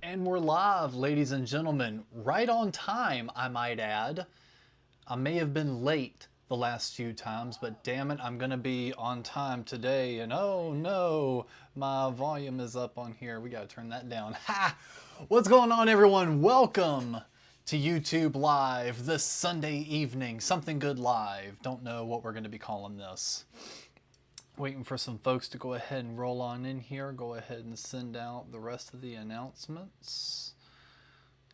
And we're live, ladies and gentlemen. Right on time, I might add. I may have been late the last few times, but damn it, I'm gonna be on time today. And oh no, my volume is up on here. We gotta turn that down. Ha! What's going on, everyone? Welcome to YouTube Live this Sunday evening. Something Good Live. Don't know what we're gonna be calling this. Waiting for some folks to go ahead and roll on in here. Go ahead and send out the rest of the announcements.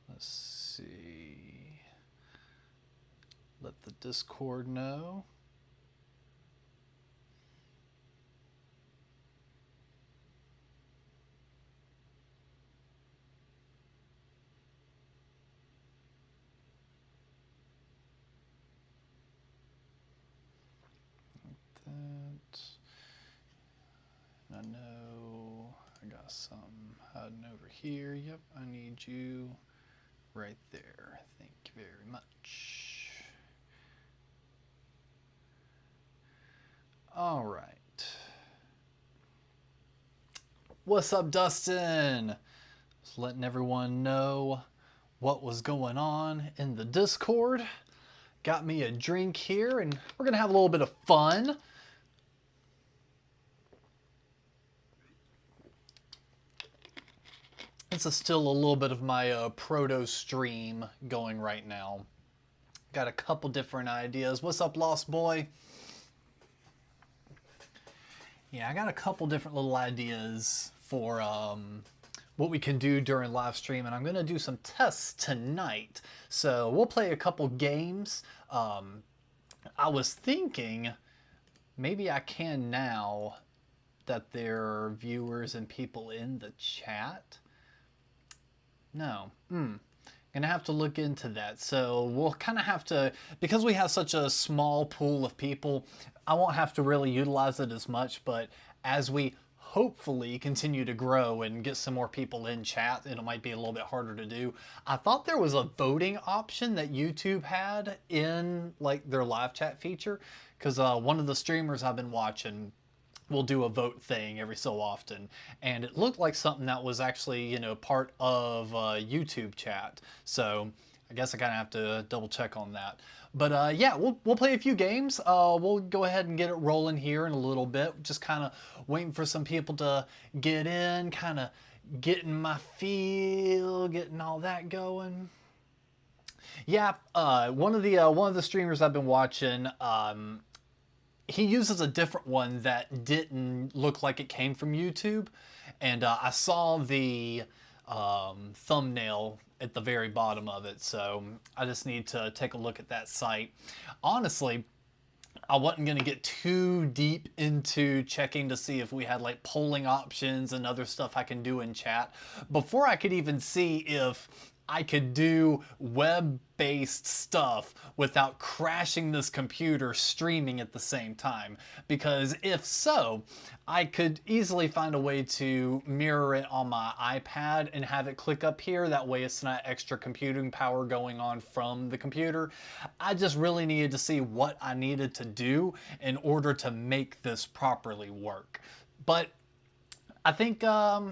Let's see. Let the Discord know. That. I know I got some hiding over here. Yep, I need you right there. Thank you very much. All right. What's up, Dustin? Just letting everyone know what was going on in the Discord. Got me a drink here, and we're gonna have a little bit of fun. This is still a little bit of my proto stream going right now. Got a couple different ideas. What's up, Lost Boy? Yeah, I got a couple different little ideas for what we can do during live stream, and I'm going to do some tests tonight. So we'll play a couple games. I was thinking maybe I can now that there are viewers and people in the chat. No. Gonna have to look into that. So we'll kind of have to, because we have such a small pool of people, I won't have to really utilize it as much, but as we hopefully continue to grow and get some more people in chat, it might be a little bit harder to do. I thought there was a voting option that YouTube had in like their live chat feature, because one of the streamers I've been watching will do a vote thing every so often, and it looked like something that was actually, you know, part of YouTube chat. So I guess I kind of have to double check on that. But yeah, we'll play a few games. We'll go ahead and get it rolling here in a little bit. Just kind of waiting for some people to get in, kind of getting my feel, getting all that going. Yeah, one of the streamers I've been watching, he uses a different one that didn't look like it came from YouTube, and I saw the thumbnail at the very bottom of it, so I just need to take a look at that site. Honestly, I wasn't going to get too deep into checking to see if we had like polling options and other stuff I can do in chat before I could even see if I could do web-based stuff without crashing this computer streaming at the same time. Because if so, I could easily find a way to mirror it on my iPad and have it click up here. That way it's not extra computing power going on from the computer. I just really needed to see what I needed to do in order to make this properly work. But I think, yeah,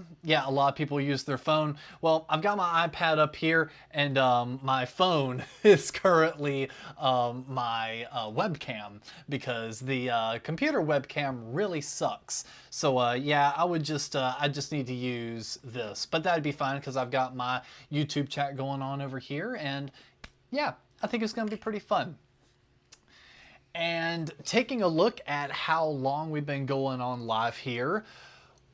a lot of people use their phone. Well, I've got my iPad up here, and my phone is currently my webcam, because the computer webcam really sucks. So yeah, I just need to use this, but that'd be fine because I've got my YouTube chat going on over here, and yeah, I think it's gonna be pretty fun. And taking a look at how long we've been going on live here,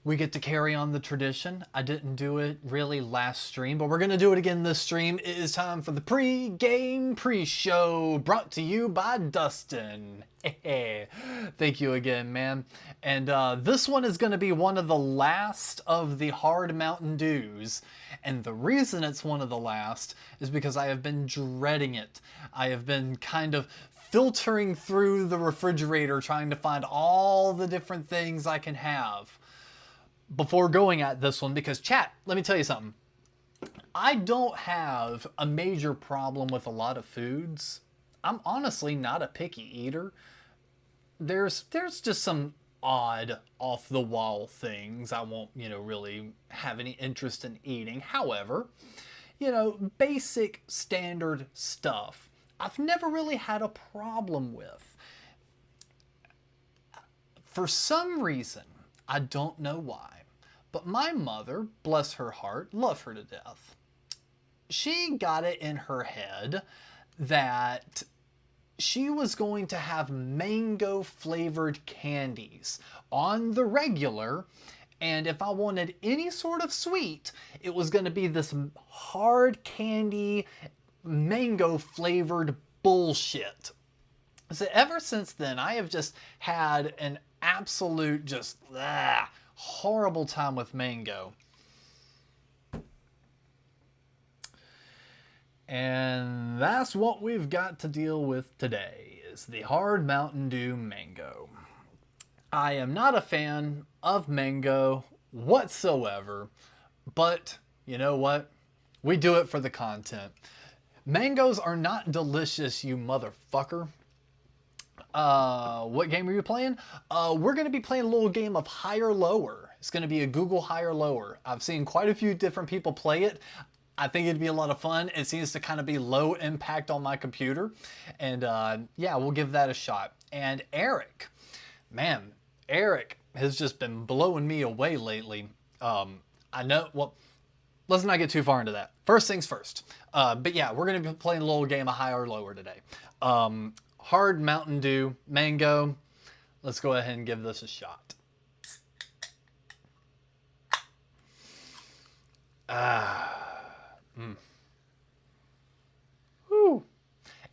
we get to carry on the tradition. I didn't do it really last stream, but we're going to do it again this stream. It is time for the pre-game pre-show, brought to you by Dustin. Thank you again, man. And this one is going to be one of the last of the hard Mountain Dews. And the reason it's one of the last is because I have been dreading it. I have been kind of filtering through the refrigerator trying to find all the different things I can have before going at this one, because chat, let me tell you something. I don't have a major problem with a lot of foods. I'm honestly not a picky eater. There's just some odd, off the wall things I won't, really have any interest in eating. However, basic standard stuff I've never really had a problem with. For some reason, I don't know why, but my mother, bless her heart, love her to death, she got it in her head that she was going to have mango flavored candies on the regular, and if I wanted any sort of sweet, it was going to be this hard candy mango flavored bullshit. So ever since then, I have just had an absolute horrible time with mango. And that's what we've got to deal with today, is the hard Mountain Dew mango. I am not a fan of mango whatsoever, but you know what? We do it for the content. Mangoes are not delicious, you motherfucker. What game are you playing? We're going to be playing a little game of higher lower. It's going to be a Google higher lower. I've seen quite a few different people play it. I think it'd be a lot of fun. It seems to kind of be low impact on my computer. And yeah, we'll give that a shot. And Eric, man, Eric has just been blowing me away lately. I know, well, let's not get too far into that. First things first. But yeah, we're going to be playing a little game of higher lower today. Hard Mountain Dew mango. Let's go ahead and give this a shot. Whew.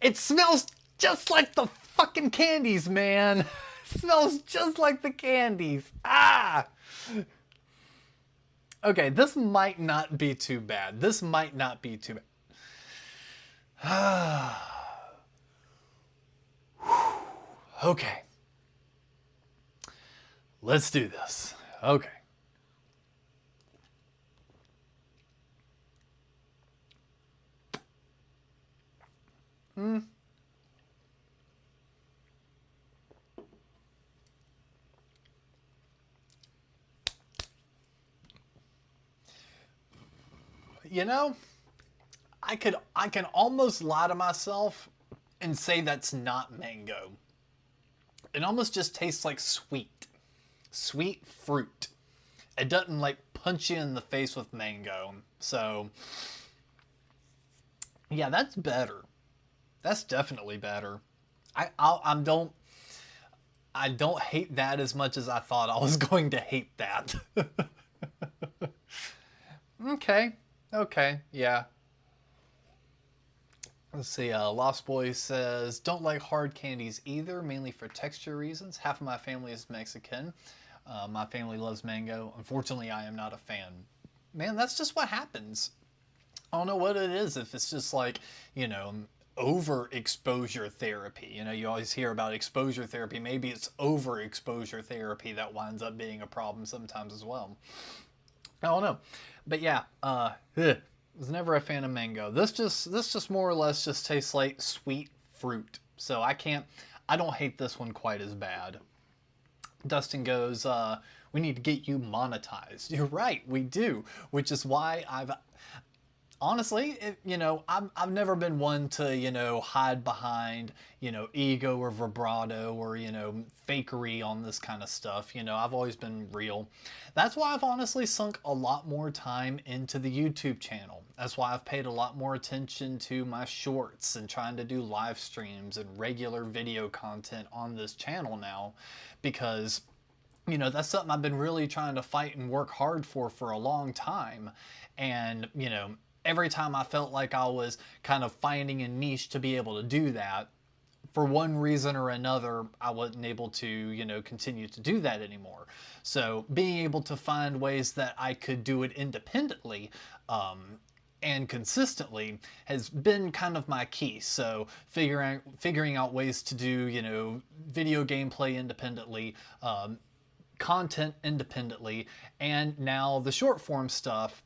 It smells just like the fucking candies, man. It smells just like the candies. Okay, this might not be too bad. This might not be too bad. Okay. Let's do this. Okay. You know, I can almost lie to myself and say that's not mango. It almost just tastes like sweet fruit. It doesn't like punch you in the face with mango. So yeah, that's better. That's definitely better. I don't hate that as much as I thought I was going to hate that. Okay, yeah. Let's see, Lost Boy says, don't like hard candies either, mainly for texture reasons. Half of my family is Mexican. My family loves mango. Unfortunately, I am not a fan. Man, that's just what happens. I don't know what it is, if it's just like, overexposure therapy. You always hear about exposure therapy. Maybe it's overexposure therapy that winds up being a problem sometimes as well. I don't know. But yeah, was never a fan of mango. This just more or less just tastes like sweet fruit. So I don't hate this one quite as bad. Dustin goes, we need to get you monetized. You're right, we do. Which is why honestly, I've never been one to, hide behind, ego or vibrato or, fakery on this kind of stuff. I've always been real. That's why I've honestly sunk a lot more time into the YouTube channel. That's why I've paid a lot more attention to my shorts and trying to do live streams and regular video content on this channel now, because that's something I've been really trying to fight and work hard for a long time. And, every time I felt like I was kind of finding a niche to be able to do that, for one reason or another, I wasn't able to, continue to do that anymore. So being able to find ways that I could do it independently and consistently has been kind of my key. So figuring out ways to do, video gameplay independently, content independently, and now the short form stuff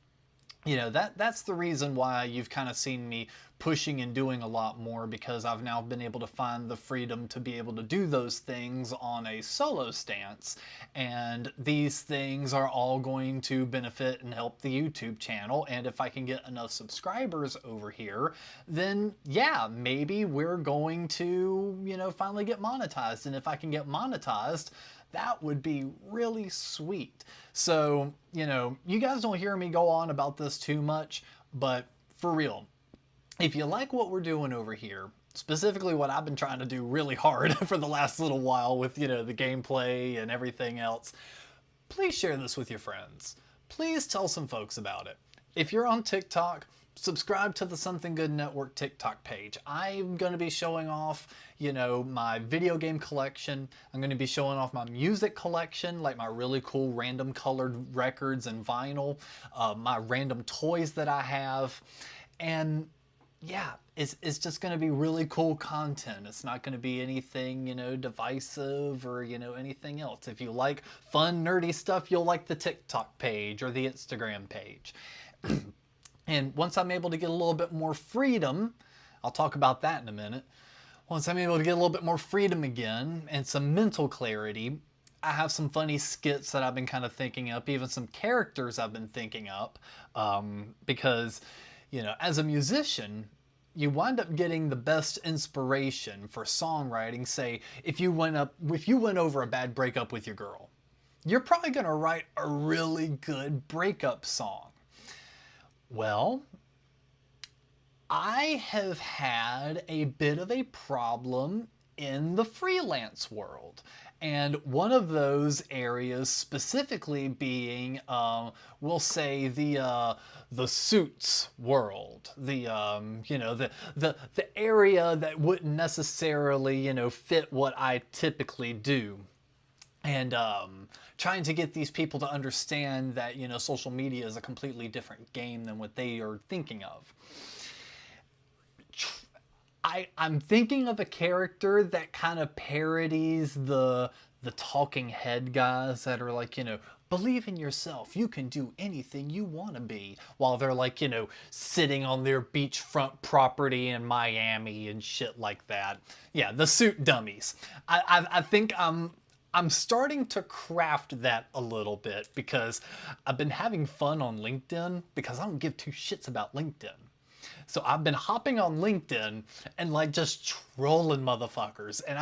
you know, that's the reason why you've kind of seen me pushing and doing a lot more, because I've now been able to find the freedom to be able to do those things on a solo stance. And these things are all going to benefit and help the YouTube channel. And if I can get enough subscribers over here, then yeah, maybe we're going to, you know, finally get monetized. And if I can get monetized, that would be really sweet. So, you know, you guys don't hear me go on about this too much, but for real, if you like what we're doing over here, specifically what I've been trying to do really hard for the last little while with, you know, the gameplay and everything else, please share this with your friends. Please tell some folks about it. If you're on TikTok, subscribe to the Something Good Network TikTok page. I'm going to be showing off, you know, my video game collection. I'm going to be showing off my music collection, like my really cool random colored records and vinyl, my random toys that I have. And yeah, it's just going to be really cool content. It's not going to be anything, you know, divisive or, you know, anything else. If you like fun, nerdy stuff, you'll like the TikTok page or the Instagram page. And once I'm able to get a little bit more freedom, I'll talk about that in a minute. Once I'm able to get a little bit more freedom again and some mental clarity, I have some funny skits that I've been kind of thinking up, even some characters I've been thinking up, because, you know, as a musician, you wind up getting the best inspiration for songwriting. Say, if you went over a bad breakup with your girl, you're probably going to write a really good breakup song. Well, I have had a bit of a problem in the freelance world. And one of those areas specifically being, we'll say the suits world, you know, the area that wouldn't necessarily, you know, fit what I typically do. And trying to get these people to understand that, you know, social media is a completely different game than what they are thinking of. I'm thinking of a character that kind of parodies the talking head guys that are like, you know, believe in yourself, you can do anything you want to be, while they're like, you know, sitting on their beachfront property in Miami and shit like that. Yeah, the suit dummies. I think I'm starting to craft that a little bit, because I've been having fun on LinkedIn, because I don't give two shits about LinkedIn. So I've been hopping on LinkedIn and like just trolling motherfuckers. And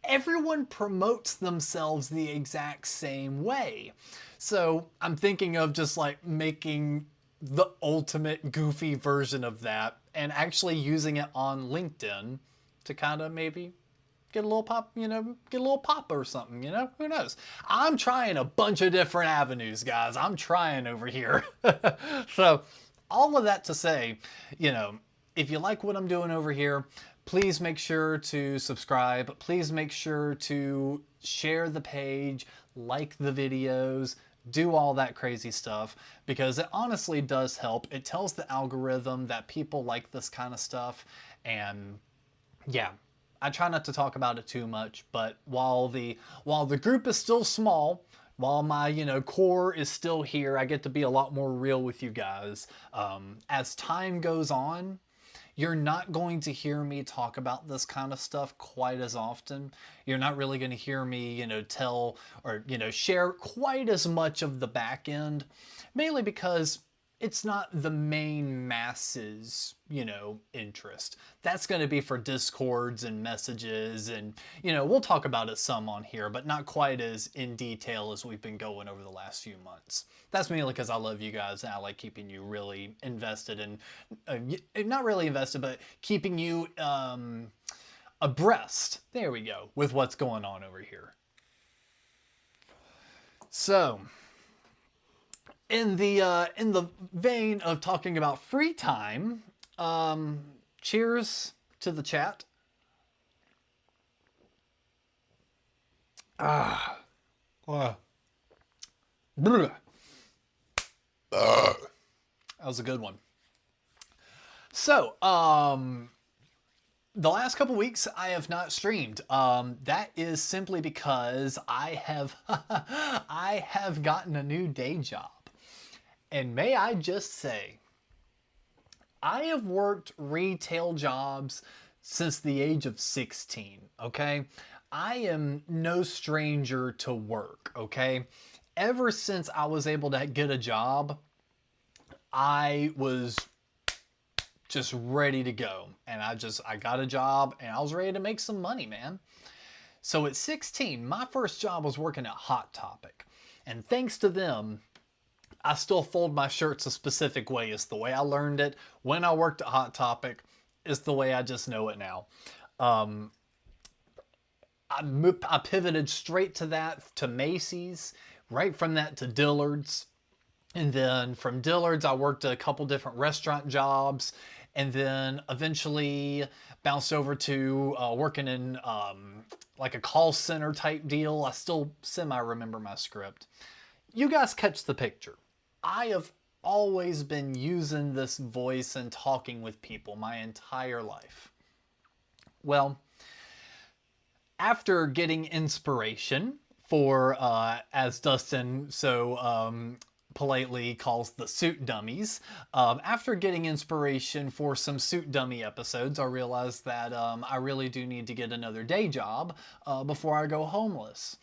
everyone promotes themselves the exact same way. So I'm thinking of just like making the ultimate goofy version of that and actually using it on LinkedIn to kind of maybe get a little pop, you know, get a little pop or something, you know, who knows? I'm trying a bunch of different avenues, guys. I'm trying over here. So all of that to say, you know, if you like what I'm doing over here, please make sure to subscribe. Please make sure to share the page, like the videos, do all that crazy stuff, because it honestly does help. It tells the algorithm that people like this kind of stuff. And yeah, I try not to talk about it too much, but while the group is still small, while my, you know, core is still here, I get to be a lot more real with you guys. As time goes on, you're not going to hear me talk about this kind of stuff quite as often. You're not really going to hear me, you know, tell or, you know, share quite as much of the back end, mainly because it's not the main masses, you know, interest. That's going to be for Discords and messages, and, you know, we'll talk about it some on here, but not quite as in detail as we've been going over the last few months. That's mainly because I love you guys and I like keeping you really invested and, not really invested, but keeping you abreast, there we go, with what's going on over here. So, in the vein of talking about free time, cheers to the chat. That was a good one. So, the last couple weeks I have not streamed. That is simply because I have I have gotten a new day job. And may I just say, I have worked retail jobs since the age of 16, okay? I am no stranger to work, okay? Ever since I was able to get a job, I was just ready to go. And I got a job and I was ready to make some money, man. So at 16, my first job was working at Hot Topic. And thanks to them, I still fold my shirts a specific way. It's the way I learned it when I worked at Hot Topic. It's the way I just know it now. I pivoted straight to that, to Macy's, right from that to Dillard's. And then from Dillard's, I worked a couple different restaurant jobs, and then eventually bounced over to working in like a call center type deal. I still semi-remember my script. You guys catch the picture. I have always been using this voice and talking with people my entire life. Well, after getting inspiration for, as Dustin so politely calls the suit dummies, after getting inspiration for some suit dummy episodes, I realized that I really do need to get another day job before I go homeless.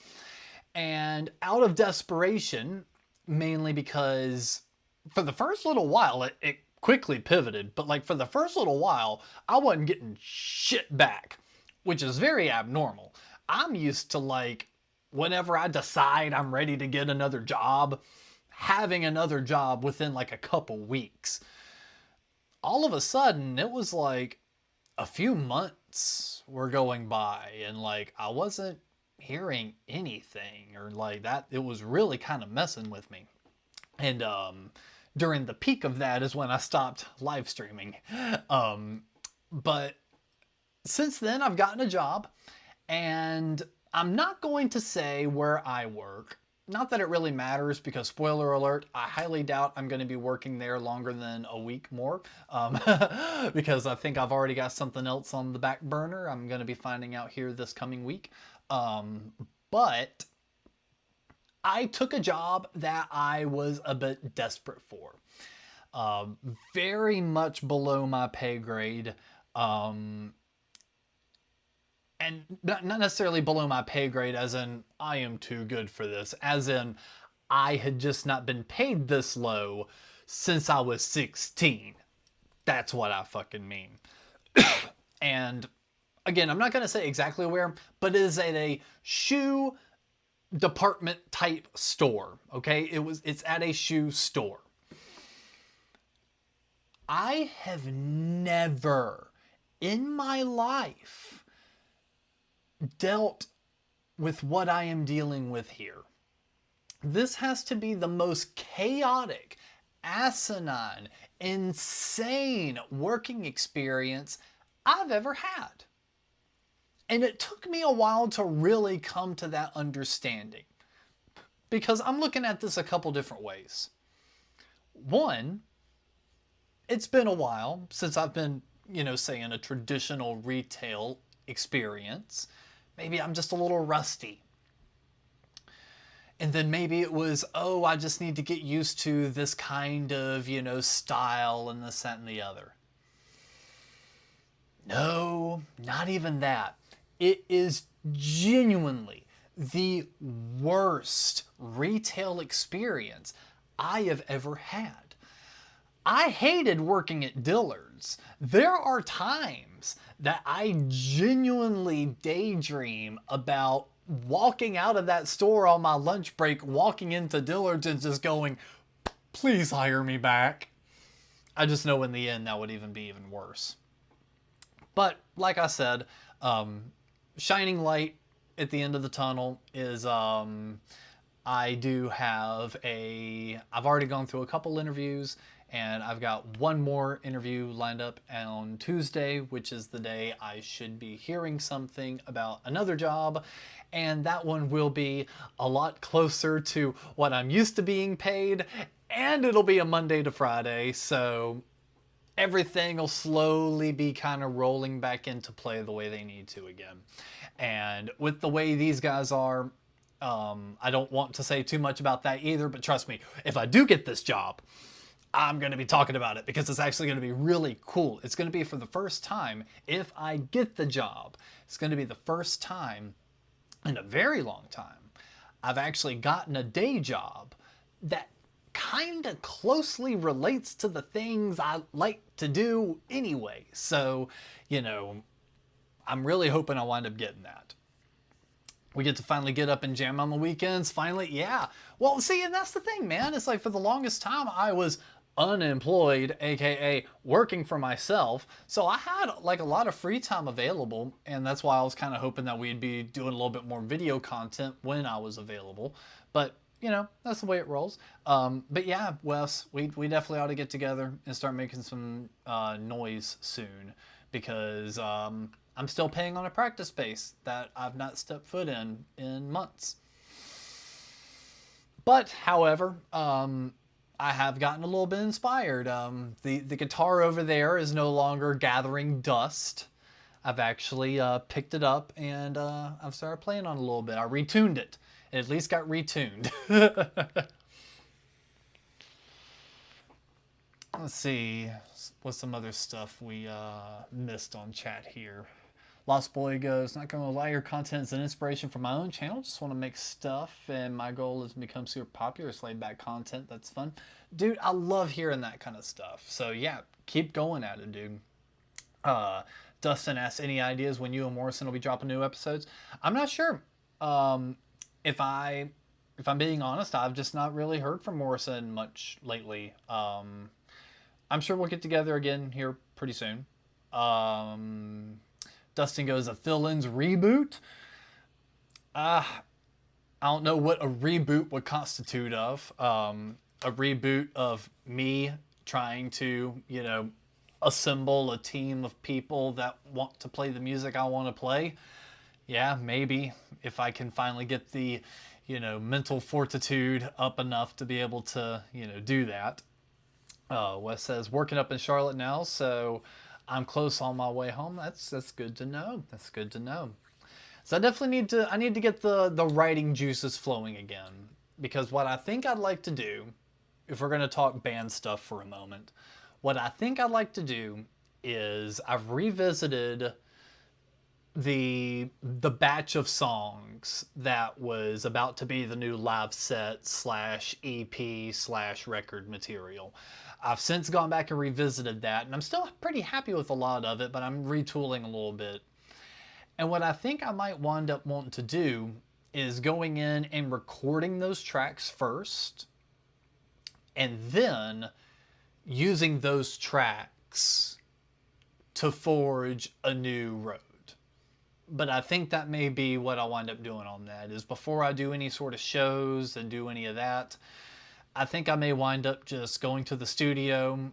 And out of desperation, mainly because for the first little while, it quickly pivoted, but like for the first little while, I wasn't getting shit back, which is very abnormal. I'm used to, like, whenever I decide I'm ready to get another job, having another job within like a couple weeks. All of a sudden, it was like a few months were going by and like I wasn't hearing anything, or like that. It was really kind of messing with me. And during the peak of that is when I stopped live streaming. But since then, I've gotten a job, and I'm not going to say where I work. Not that it really matters, because spoiler alert, I highly doubt I'm going to be working there longer than a week more, because I think I've already got something else on the back burner. I'm going to be finding out here this coming week. But I took a job that I was a bit desperate for. Very much below my pay grade. And not necessarily below my pay grade as in I am too good for this, as in I had just not been paid this low since I was 16. That's what I fucking mean. And again, I'm not going to say exactly where, but it is at a shoe department type store. Okay, it's at a shoe store. I have never in my life dealt with what I am dealing with here. This has to be the most chaotic, asinine, insane working experience I've ever had. And it took me a while to really come to that understanding, because I'm looking at this a couple different ways. One, it's been a while since I've been, say in a traditional retail experience. Maybe I'm just a little rusty. And then maybe it was, I just need to get used to this kind of, style and this, that, and the other. No, not even that. It is genuinely the worst retail experience I have ever had. I hated working at Dillard's. There are times that I genuinely daydream about walking out of that store on my lunch break, walking into Dillard's and just going, please hire me back. I just know in the end that would even be even worse. But like I said, shining light at the end of the tunnel is I do have I've already gone through a couple interviews, and I've got one more interview lined up on Tuesday, which is the day I should be hearing something about another job. And that one will be a lot closer to what I'm used to being paid. And it'll be a Monday to Friday. So everything will slowly be kind of rolling back into play the way they need to again. And with the way these guys are, I don't want to say too much about that either, but trust me, if I do get this job, I'm going to be talking about it because it's actually going to be really cool. It's going to be for the first time, if I get the job, it's going to be the first time in a very long time I've actually gotten a day job that kind of closely relates to the things I like to do anyway. So, you know, I'm really hoping I wind up getting that. We get to finally get up and jam on the weekends. Finally, yeah. Well, see, and that's the thing, man. It's like for the longest time I was unemployed, aka working for myself. So I had like a lot of free time available, and that's why I was kind of hoping that we'd be doing a little bit more video content when I was available. But you know, that's the way it rolls. But yeah, Wes, we definitely ought to get together and start making some noise soon because I'm still paying on a practice space that I've not stepped foot in months. But however, I have gotten a little bit inspired. The guitar over there is no longer gathering dust. I've actually picked it up and I've started playing on it a little bit. I retuned it. It at least got retuned. Let's see. What's some other stuff we missed on chat here? Lost Boy goes, not going to lie, your content is an inspiration for my own channel. Just want to make stuff, and my goal is to become super popular. It's laid back content. That's fun. Dude, I love hearing that kind of stuff. So, yeah, keep going at it, dude. Dustin asks, any ideas when you and Morrison will be dropping new episodes? I'm not sure. If I'm being honest, I've just not really heard from Morrison much lately. I'm sure we'll get together again here pretty soon. Dustin goes, a fill-ins reboot? I don't know what a reboot would constitute of. A reboot of me trying to, you know, assemble a team of people that want to play the music I want to play. Yeah, maybe if I can finally get the, you know, mental fortitude up enough to be able to, you know, do that. Wes says, working up in Charlotte now, so I'm close on my way home. That's good to know. That's good to know. So I definitely need to get the writing juices flowing again, because what I think I'd like to do, if we're going to talk band stuff for a moment, what I think I'd like to do is I've revisited the batch of songs that was about to be the new live set slash EP slash record material. I've since gone back and revisited that, and I'm still pretty happy with a lot of it, but I'm retooling a little bit. And what I think I might wind up wanting to do is going in and recording those tracks first, and then using those tracks to forge a new road. But I think that may be what I'll wind up doing on that, is before I do any sort of shows and do any of that, I think I may wind up just going to the studio,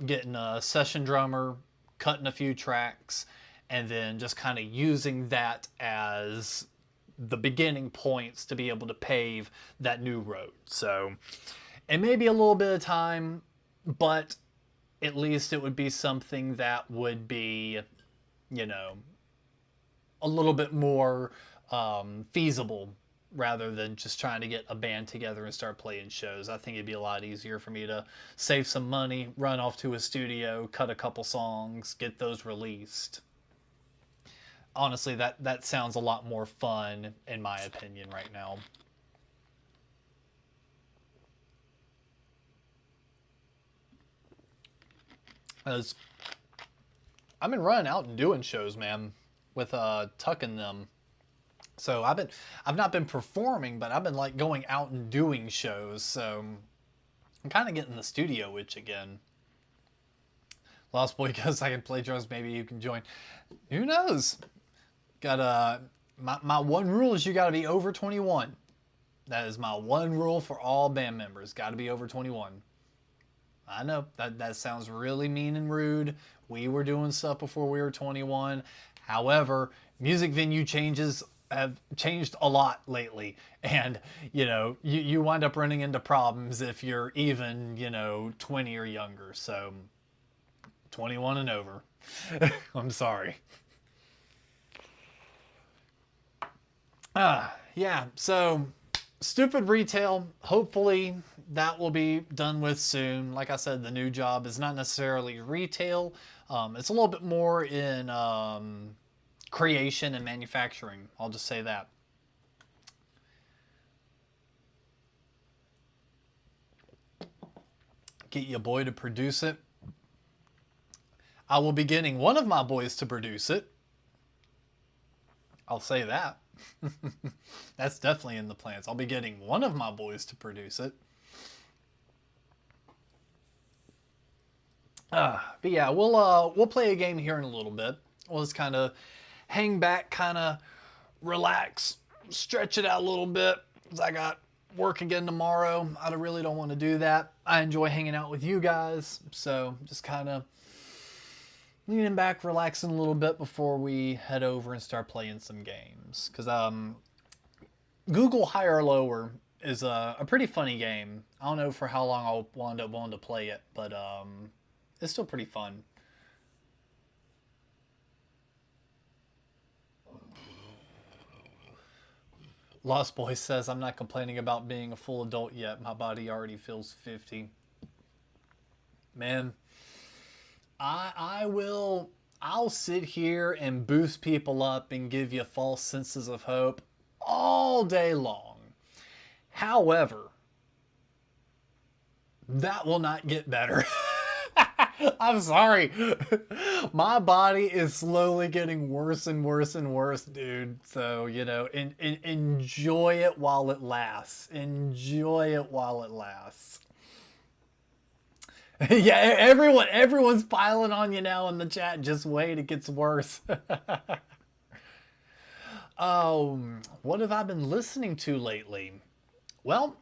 getting a session drummer, cutting a few tracks, and then just kind of using that as the beginning points to be able to pave that new road. So it may be a little bit of time, but at least it would be something that would be, you know, a little bit more feasible rather than just trying to get a band together and start playing shows. I think it'd be a lot easier for me to save some money, run off to a studio, cut a couple songs, get those released. Honestly, that sounds a lot more fun, in my opinion, right now. As I've been running out and doing shows, man, with Tuck and them. So I've not been performing, but I've been like going out and doing shows. So I'm kind of getting the studio itch again. Lost Boy goes, I can play drums. Maybe you can join. Who knows? Got my one rule is you got to be over 21. That is my one rule for all band members. Got to be over 21. I know that sounds really mean and rude. We were doing stuff before we were 21. However, music venue changes have changed a lot lately, and you know, you wind up running into problems if you're even, you know, 20 or younger. So 21 and over. I'm sorry. Yeah, so stupid retail, hopefully that will be done with soon. Like I said, the new job is not necessarily retail. It's a little bit more in creation and manufacturing. I'll just say that. Get your boy to produce it. I will be getting one of my boys to produce it. I'll say that. That's definitely in the plans. I'll be getting one of my boys to produce it. But yeah, we'll play a game here in a little bit. We'll just kind of hang back, kind of relax, stretch it out a little bit. Cause I got work again tomorrow. I really don't want to do that. I enjoy hanging out with you guys, so just kind of leaning back, relaxing a little bit before we head over and start playing some games. Because Google Higher or Lower is a pretty funny game. I don't know for how long I'll wind up wanting to play it, but it's still pretty fun. Lost Boy says, I'm not complaining about being a full adult yet. My body already feels 50. Man, I'll sit here and boost people up and give you false senses of hope all day long. However, that will not get better. I'm sorry. My body is slowly getting worse and worse and worse, dude. So, you know, enjoy it while it lasts. Enjoy it while it lasts. Yeah, everyone's piling on you now in the chat. Just wait, it gets worse. What have I been listening to lately? Well,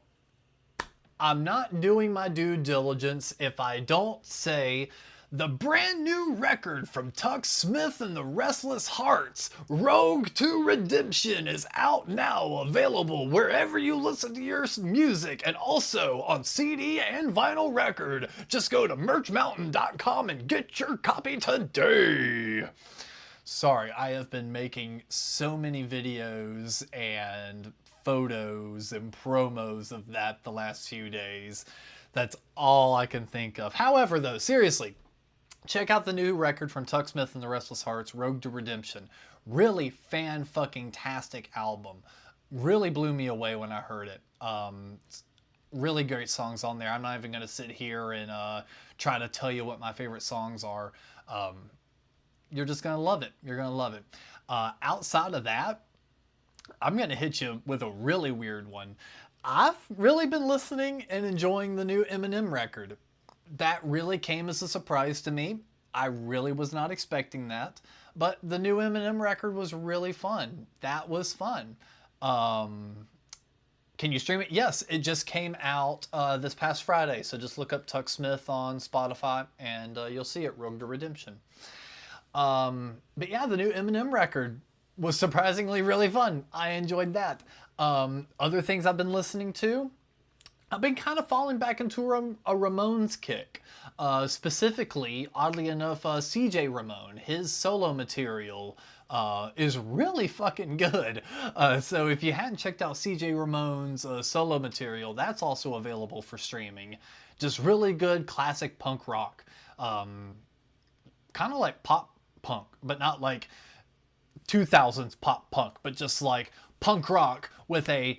I'm not doing my due diligence if I don't say the brand new record from Tuck Smith and the Restless Hearts, Rogue to Redemption, is out now, available wherever you listen to your music, and also on CD and vinyl record. Just go to merchmountain.com and get your copy today. Sorry, I have been making so many videos and photos and promos of that the last few days. That's all I can think of. However, though, seriously, check out the new record from Tuck Smith and the Restless Hearts, Rogue to Redemption. Really fan-fucking-tastic album. Really blew me away when I heard it. Really great songs on there. I'm not even going to sit here and try to tell you what my favorite songs are. You're just going to love it. You're going to love it. Outside of that, I'm going to hit you with a really weird one. I've really been listening and enjoying the new Eminem record. That really came as a surprise to me. I really was not expecting that. But the new Eminem record was really fun. That was fun. Can you stream it? Yes, it just came out this past Friday. So just look up Tuck Smith on Spotify and you'll see it, Rogue to Redemption. But yeah, the new Eminem record was surprisingly really fun. I enjoyed that. Other things I've been listening to, I've been kind of falling back into a Ramones kick. Specifically, oddly enough, CJ Ramone, his solo material is really fucking good. So if you hadn't checked out CJ Ramone's solo material, that's also available for streaming. Just really good classic punk rock. Kind of like pop punk, but not like 2000s pop punk, but just like punk rock with a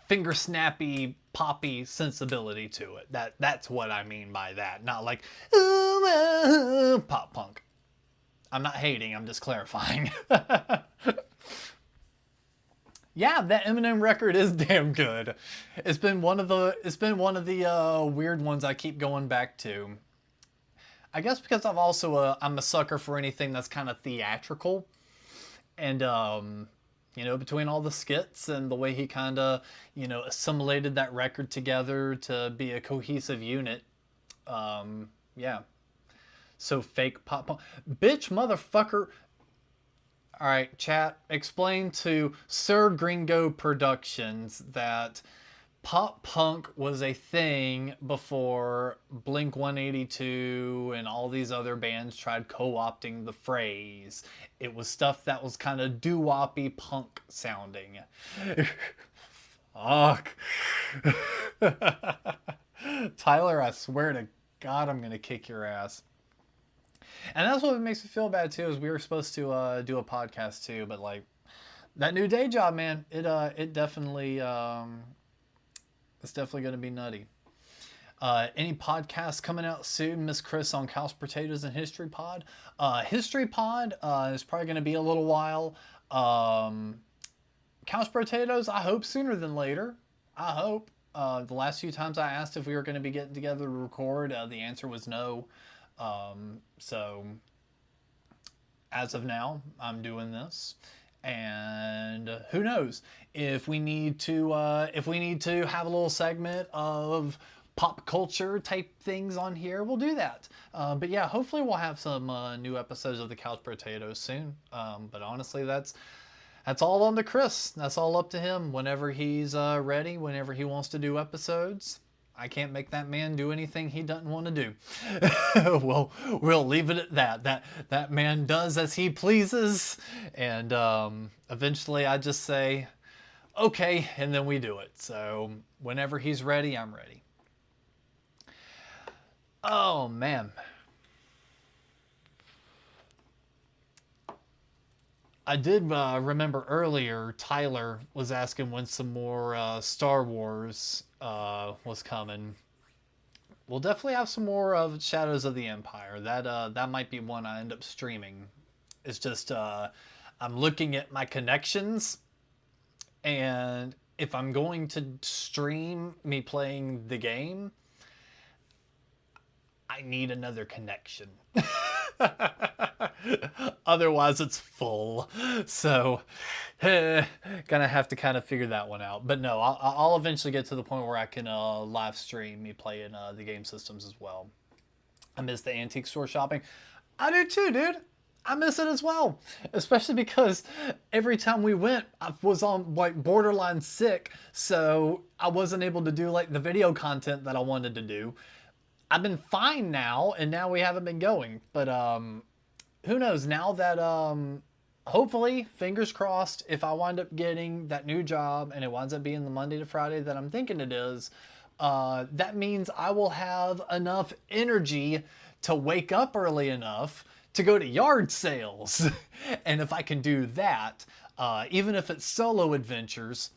finger snappy poppy sensibility to it. That's what I mean by that. Not like pop punk. I'm not hating, I'm just clarifying. Yeah, that Eminem record is damn good. It's been one of the weird ones I keep going back to. I guess because I'm a sucker for anything that's kind of theatrical. And, you know, between all the skits and the way he kind of, you know, assimilated that record together to be a cohesive unit. Yeah. So fake pop punk. Bitch, motherfucker. All right, chat, explain to Sir Gringo Productions that pop punk was a thing before Blink 182 and all these other bands tried co-opting the phrase. It was stuff that was kind of doo-woppy punk sounding. Fuck. Tyler, I swear to God, I'm gonna kick your ass. And that's what makes me feel bad too. Is we were supposed to do a podcast too, but like that new day job, man, it definitely it's definitely gonna be nutty. Any podcasts coming out soon, Miss Chris, on Couch Potatoes and History Pod? History Pod is probably gonna be a little while. Couch Potatoes, I hope sooner than later. I hope. The last few times I asked if we were going to be getting together to record, the answer was no. So as of now, I'm doing this, and who knows if we need to have a little segment of pop culture type things on here, we'll do that. But yeah, hopefully we'll have some new episodes of the Couch Potatoes soon. But honestly, that's all on to Chris. That's all up to him. Whenever he's ready, whenever he wants to do episodes, I can't make that man do anything he doesn't want to do. We'll leave it at that. That man does as he pleases, and eventually I just say, okay, and then we do it. So whenever he's ready, I'm ready. Oh man. I did remember earlier Tyler was asking when some more Star Wars was coming. We'll definitely have some more of Shadows of the Empire. That might be one I end up streaming. It's just I'm looking at my connections, and if I'm going to stream me playing the game, I need another connection. Otherwise it's full. So gonna have to kind of figure that one out. But no, I'll eventually get to the point where I can live stream me playing the game systems as well. I miss the antique store shopping. I do too, dude. I miss it as well, especially because every time we went, I was on like borderline sick, so I wasn't able to do like the video content that I wanted to do. I've been fine now, and now we haven't been going. But who knows? Now that hopefully, fingers crossed, if I wind up getting that new job and it winds up being the Monday to Friday that I'm thinking it is, that means I will have enough energy to wake up early enough to go to yard sales. And if I can do that, even if it's solo adventures,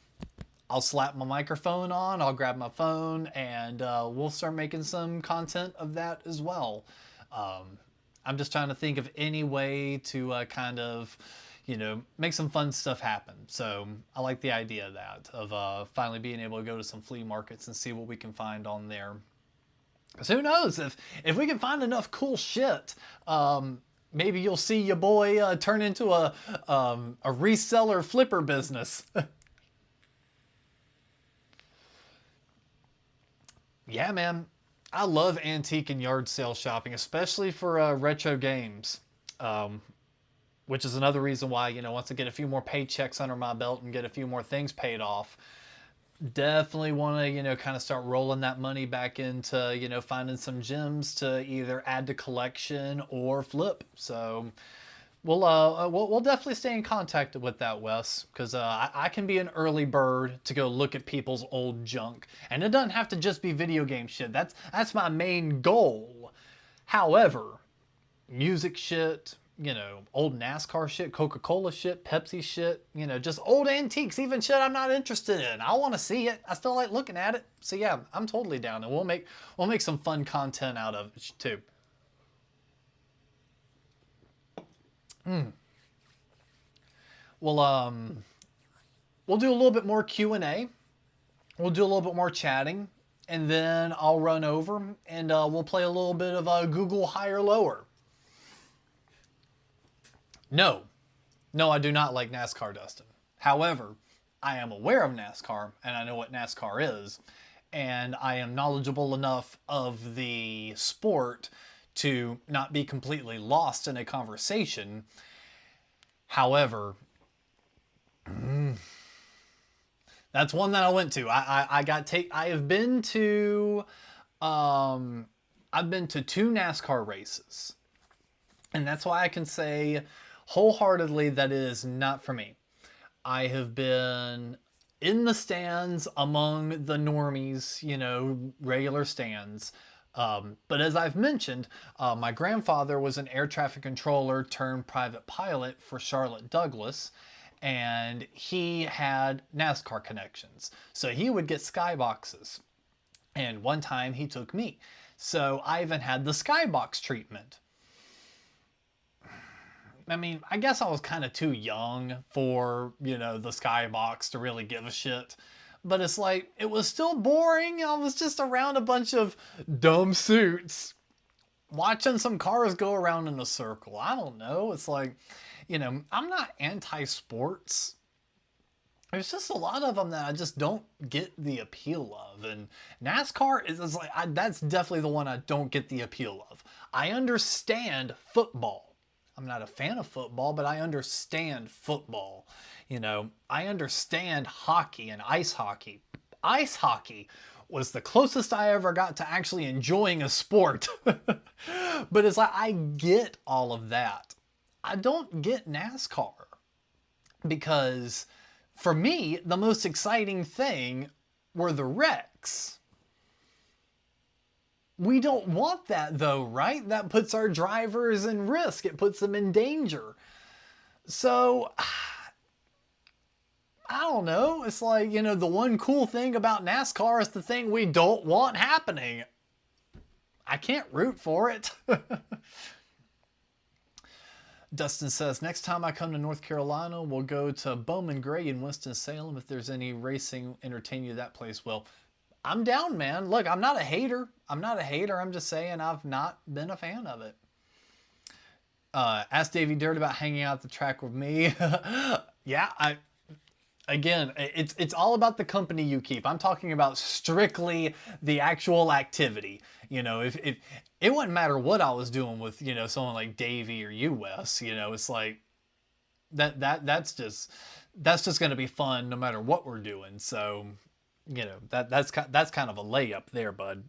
I'll slap my microphone on, I'll grab my phone, and we'll start making some content of that as well. I'm just trying to think of any way to kind of, make some fun stuff happen. So I like the idea of that, of finally being able to go to some flea markets and see what we can find on there. Because who knows, if we can find enough cool shit, maybe you'll see your boy turn into a reseller flipper business. Yeah, man. I love antique and yard sale shopping, especially for retro games. Which is another reason why, once I get a few more paychecks under my belt and get a few more things paid off, definitely want to, kind of start rolling that money back into, finding some gems to either add to collection or flip. So we'll definitely stay in contact with that, Wes, because I can be an early bird to go look at people's old junk, and it doesn't have to just be video game shit. That's my main goal. However, music shit, old NASCAR shit, Coca-Cola shit, Pepsi shit, just old antiques, even shit I'm not interested in. I want to see it. I still like looking at it. So yeah, I'm totally down, and we'll make some fun content out of it too. Well, we'll do a little bit more Q&A. We'll do a little bit more chatting, and then I'll run over and we'll play a little bit of Google Higher Lower. No, I do not like NASCAR, Dustin. However, I am aware of NASCAR, and I know what NASCAR is, and I am knowledgeable enough of the sport to not be completely lost in a conversation. However, That's one that I went to. I have been to I've been to two NASCAR races. And that's why I can say wholeheartedly that it is not for me. I have been in the stands among the normies, you know, regular stands. But as I've mentioned, my grandfather was an air traffic controller turned private pilot for Charlotte Douglas, and he had NASCAR connections. So he would get skyboxes. And one time he took me. So I even had the skybox treatment. I mean, I guess I was kind of too young for, you know, the skybox to really give a shit. But it's like, it was still boring. I was just around a bunch of dumb suits watching some cars go around in a circle. I don't know. It's like, you know, I'm not anti-sports. There's just a lot of them that I just don't get the appeal of. And NASCAR is like, that's definitely the one I don't get the appeal of. I understand football. I'm not a fan of football, but I understand football. You know, I understand hockey and ice hockey. Ice hockey was the closest I ever got to actually enjoying a sport. But it's like, I get all of that. I don't get NASCAR because for me, the most exciting thing were the wrecks. We don't want that though, right? That puts our drivers in risk. It puts them in danger. So, I don't know. It's like, you know, the one cool thing about NASCAR is the thing we don't want happening. I can't root for it. Dustin says, next time I come to North Carolina, we'll go to Bowman Gray in Winston-Salem. If there's any racing, entertain you, that place will. I'm down, man. Look, I'm not a hater. I'm just saying I've not been a fan of it. Ask Davey Dirt about hanging out the track with me. Yeah, again, it's all about the company you keep. I'm talking about strictly the actual activity. You know, if it wouldn't matter what I was doing with, you know, someone like Davey or you, Wes, you know, it's like that's just going to be fun no matter what we're doing. So, you know, that's kind of a layup there, bud.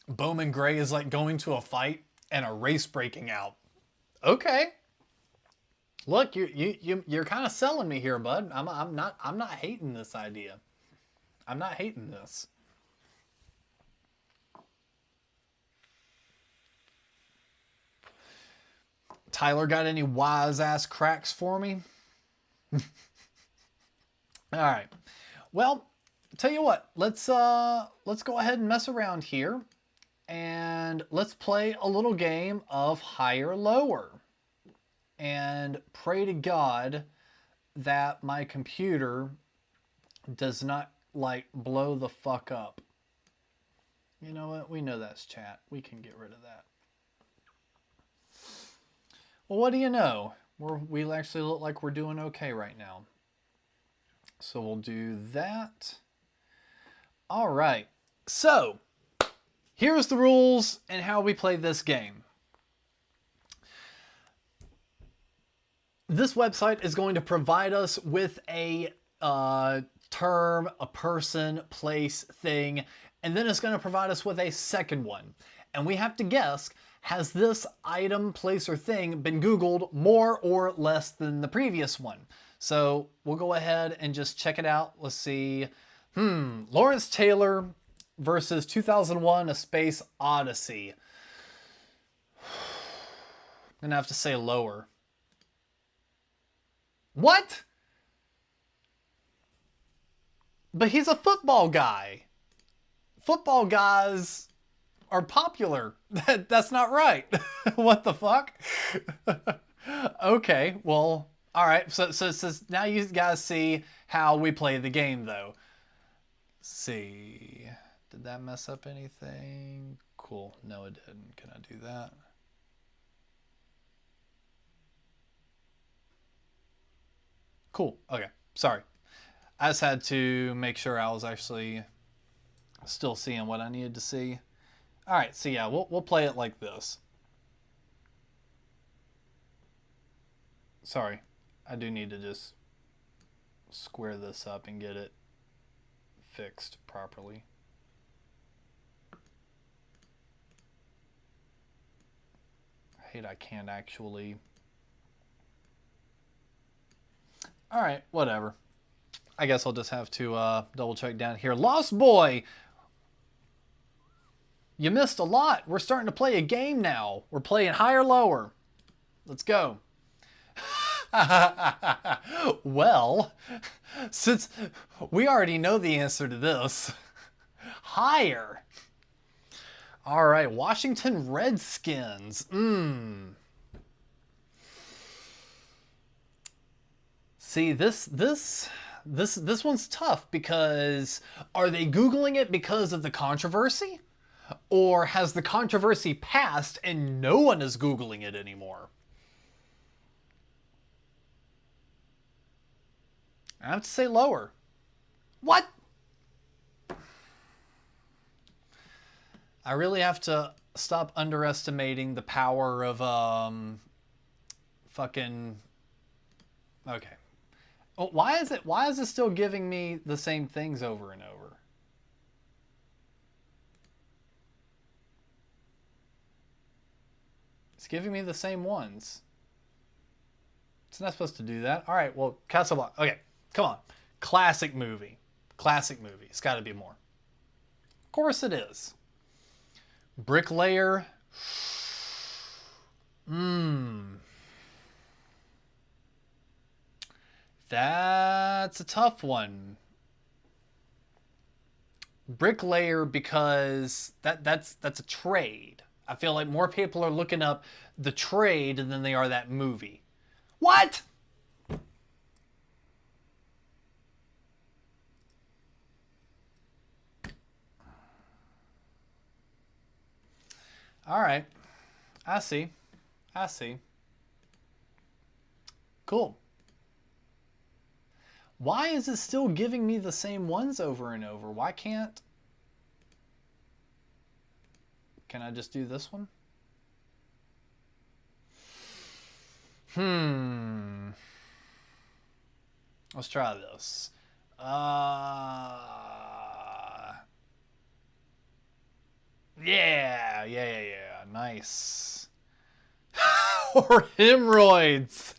Bowman Gray is like going to a fight and a race breaking out. Okay. Look, you're kind of selling me here, bud. I'm not hating this idea. I'm not hating this. Tyler, got any wise ass cracks for me? All right. Well, tell you what. Let's go ahead and mess around here, and let's play a little game of higher lower. And pray to God that my computer does not like blow the fuck up. You know what? We know that's chat. We can get rid of that. Well, what do you know? We actually look like we're doing okay right now. So we'll do that. All right. So here's the rules and how we play this game. This website is going to provide us with a term, a person, place, thing, and then it's going to provide us with a second one. And we have to guess, has this item, place, or thing been Googled more or less than the previous one? So we'll go ahead and just check it out. Let's see. Lawrence Taylor versus 2001 A Space Odyssey. I'm going to have to say lower. What? But he's a football guy. Football guys are popular. That's not right. What the fuck? Okay, well, all right. So now you guys see how we play the game, though. Let's see. Did that mess up anything? Cool. No, it didn't. Can I do that? Cool. Okay. Sorry. I just had to make sure I was actually still seeing what I needed to see. All right. So yeah, we'll play it like this. Sorry, I do need to just square this up and get it fixed properly. I hate I can't actually. Alright, whatever. I guess I'll just have to double check down here. Lost Boy! You missed a lot. We're starting to play a game now. We're playing high or lower. Let's go. Well, since we already know the answer to this. Higher. All right, Washington Redskins. See, this one's tough because are they Googling it because of the controversy? Or has the controversy passed and no one is Googling it anymore? I have to say lower. What? I really have to stop underestimating the power of fucking. Okay. Oh, why is it still giving me the same things over and over? It's giving me the same ones. It's not supposed to do that. All right, well, Casablanca. Okay, come on. Classic movie. Classic movie. It's got to be more. Of course it is. Bricklayer. That's a tough one. Bricklayer because that's a trade. I feel like more people are looking up the trade than they are that movie. What? All right. I see. I see. Cool. Why is it still giving me the same ones over and over? Why can't... Can I just do this one? Let's try this. Yeah. Nice. Or hemorrhoids.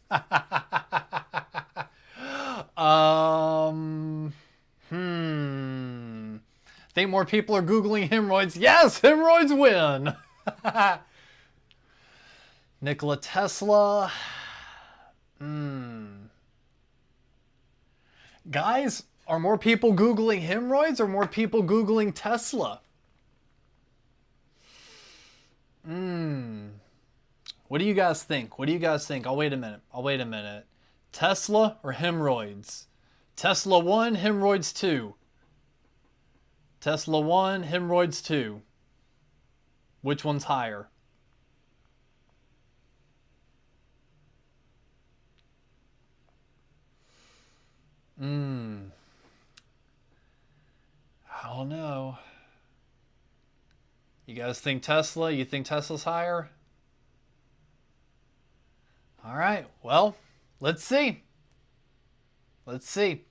Think more people are Googling hemorrhoids. Yes, hemorrhoids win. Nikola Tesla. Guys, are more people Googling hemorrhoids or more people Googling Tesla? What do you guys think? What do you guys think? I'll wait a minute. Tesla or hemorrhoids? Tesla 1, hemorrhoids 2. Tesla 1, hemorrhoids 2. Which one's higher? I don't know. You guys think Tesla? You think Tesla's higher? All right, well, let's see. Let's see.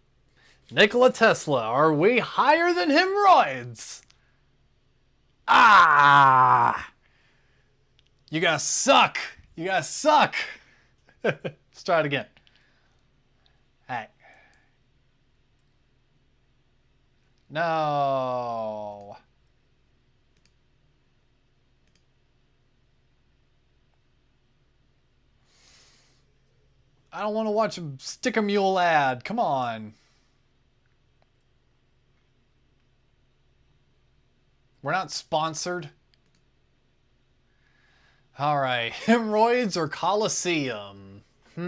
Nikola Tesla, are we higher than hemorrhoids? Ah! You guys suck. You guys suck. Let's try it again. Hey. No. I don't want to watch a sticker mule ad. Come on. We're not sponsored. All right. Hemorrhoids or Coliseum? It's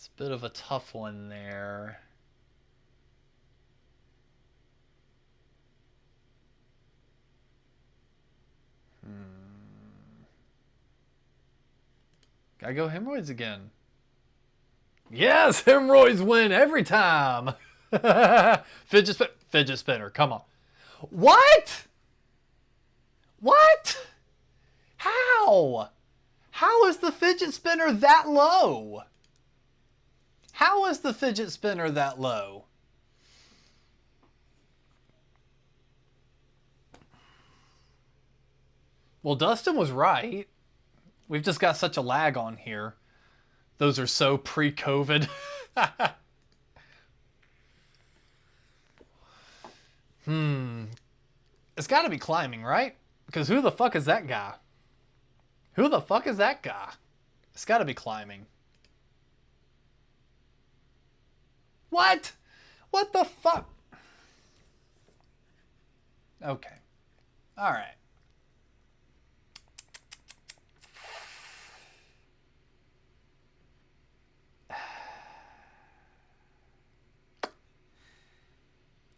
a bit of a tough one there. Gotta go hemorrhoids again. Yes, hemorrhoids win every time. Fidget spinner, come on. What? What? How? How is the fidget spinner that low? How is the fidget spinner that low? Well, Dustin was right. We've just got such a lag on here. Those are so pre-COVID. It's got to be climbing, right? Because who the fuck is that guy? Who the fuck is that guy? It's got to be climbing. What? What the fuck? Okay. All right.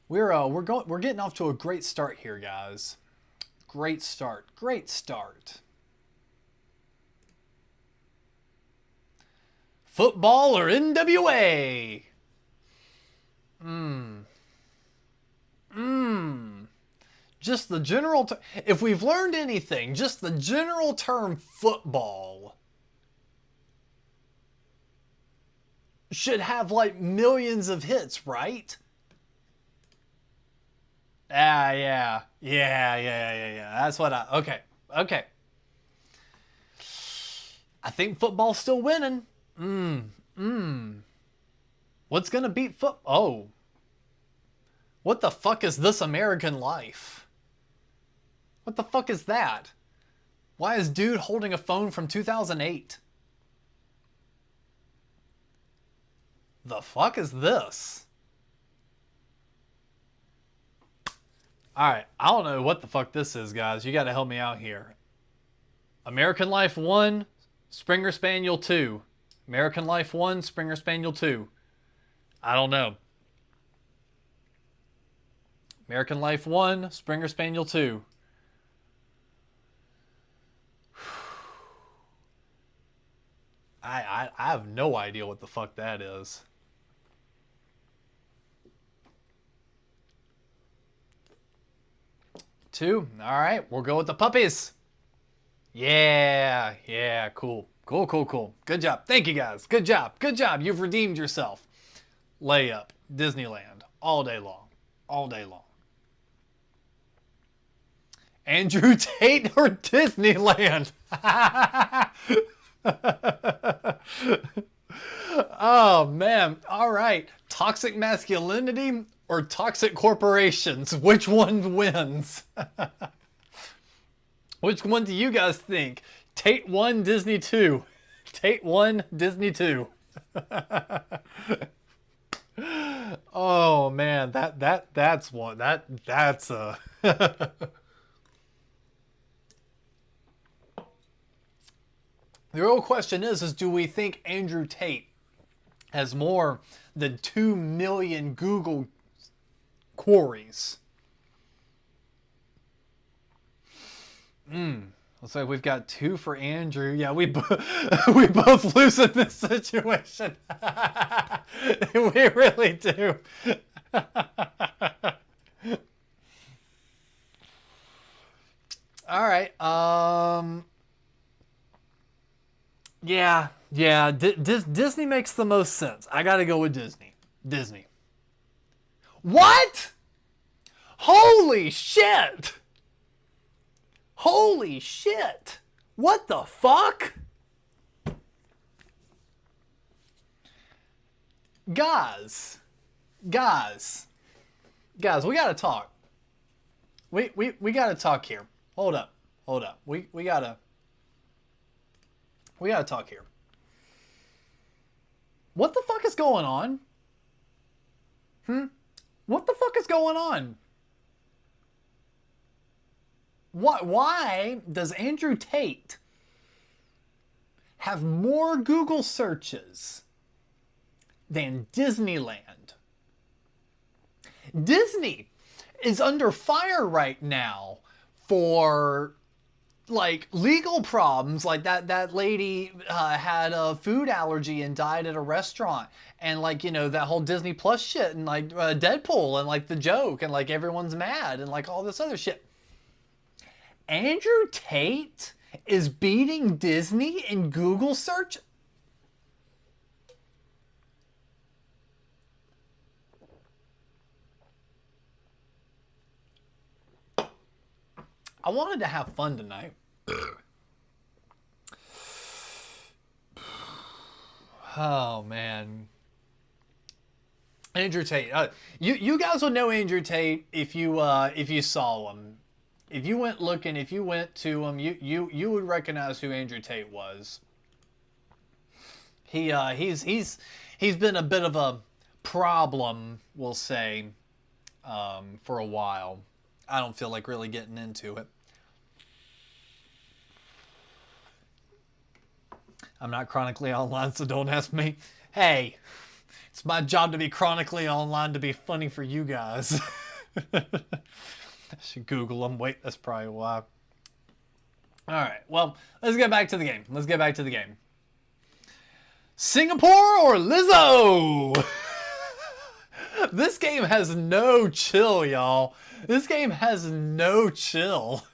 We're getting off to a great start here, guys. Great start. Great start. Football or NWA? Just the general if we've learned anything, just the general term football should have like millions of hits, right? Yeah. That's what okay. I think football's still winning. What's gonna beat Oh. What the fuck is This American Life? What the fuck is that? Why is dude holding a phone from 2008? The fuck is this? Alright, I don't know what the fuck this is, guys. You gotta help me out here. American Life 1, Springer Spaniel 2. American Life 1, Springer Spaniel 2. I don't know. American Life 1, Springer Spaniel 2. I have no idea what the fuck that is. Two. All right, we'll go with the puppies. Yeah, cool. Good job. Thank you, guys. Good job. You've redeemed yourself. Layup, Disneyland, all day long. Andrew Tate or Disneyland? Oh, man. All right. Toxic masculinity or toxic corporations? Which one wins? Which one do you guys think? Tate 1, Disney 2. Tate 1, Disney 2. Oh, man. That's one. That's a... The real question is do we think Andrew Tate has more than 2 million Google queries? Looks like we've got 2 for Andrew. Yeah, we both lose in this situation. We really do. All right. Yeah. Disney makes the most sense. I gotta go with Disney. What? Holy shit! What the fuck? Guys, we gotta talk. We gotta talk here. Hold up. We gotta talk here. What the fuck is going on? What the fuck is going on? Why does Andrew Tate have more Google searches than Disneyland? Disney is under fire right now for like legal problems. Like that lady had a food allergy and died at a restaurant, and like, you know, that whole Disney Plus shit, and like Deadpool, and like the joke, and like everyone's mad, and like all this other shit. Andrew Tate is beating Disney in Google search. I wanted to have fun tonight. Oh man, Andrew Tate. You guys would know Andrew Tate if you saw him. If you went looking, if you went to him, you would recognize who Andrew Tate was. He's been a bit of a problem, we'll say, for a while. I don't feel like really getting into it. I'm not chronically online, so don't ask me. Hey, it's my job to be chronically online to be funny for you guys. I should Google them. Wait, that's probably why. Alright, well, let's get back to the game. Let's get back to the game. Singapore or Lizzo? This game has no chill, y'all. This game has no chill.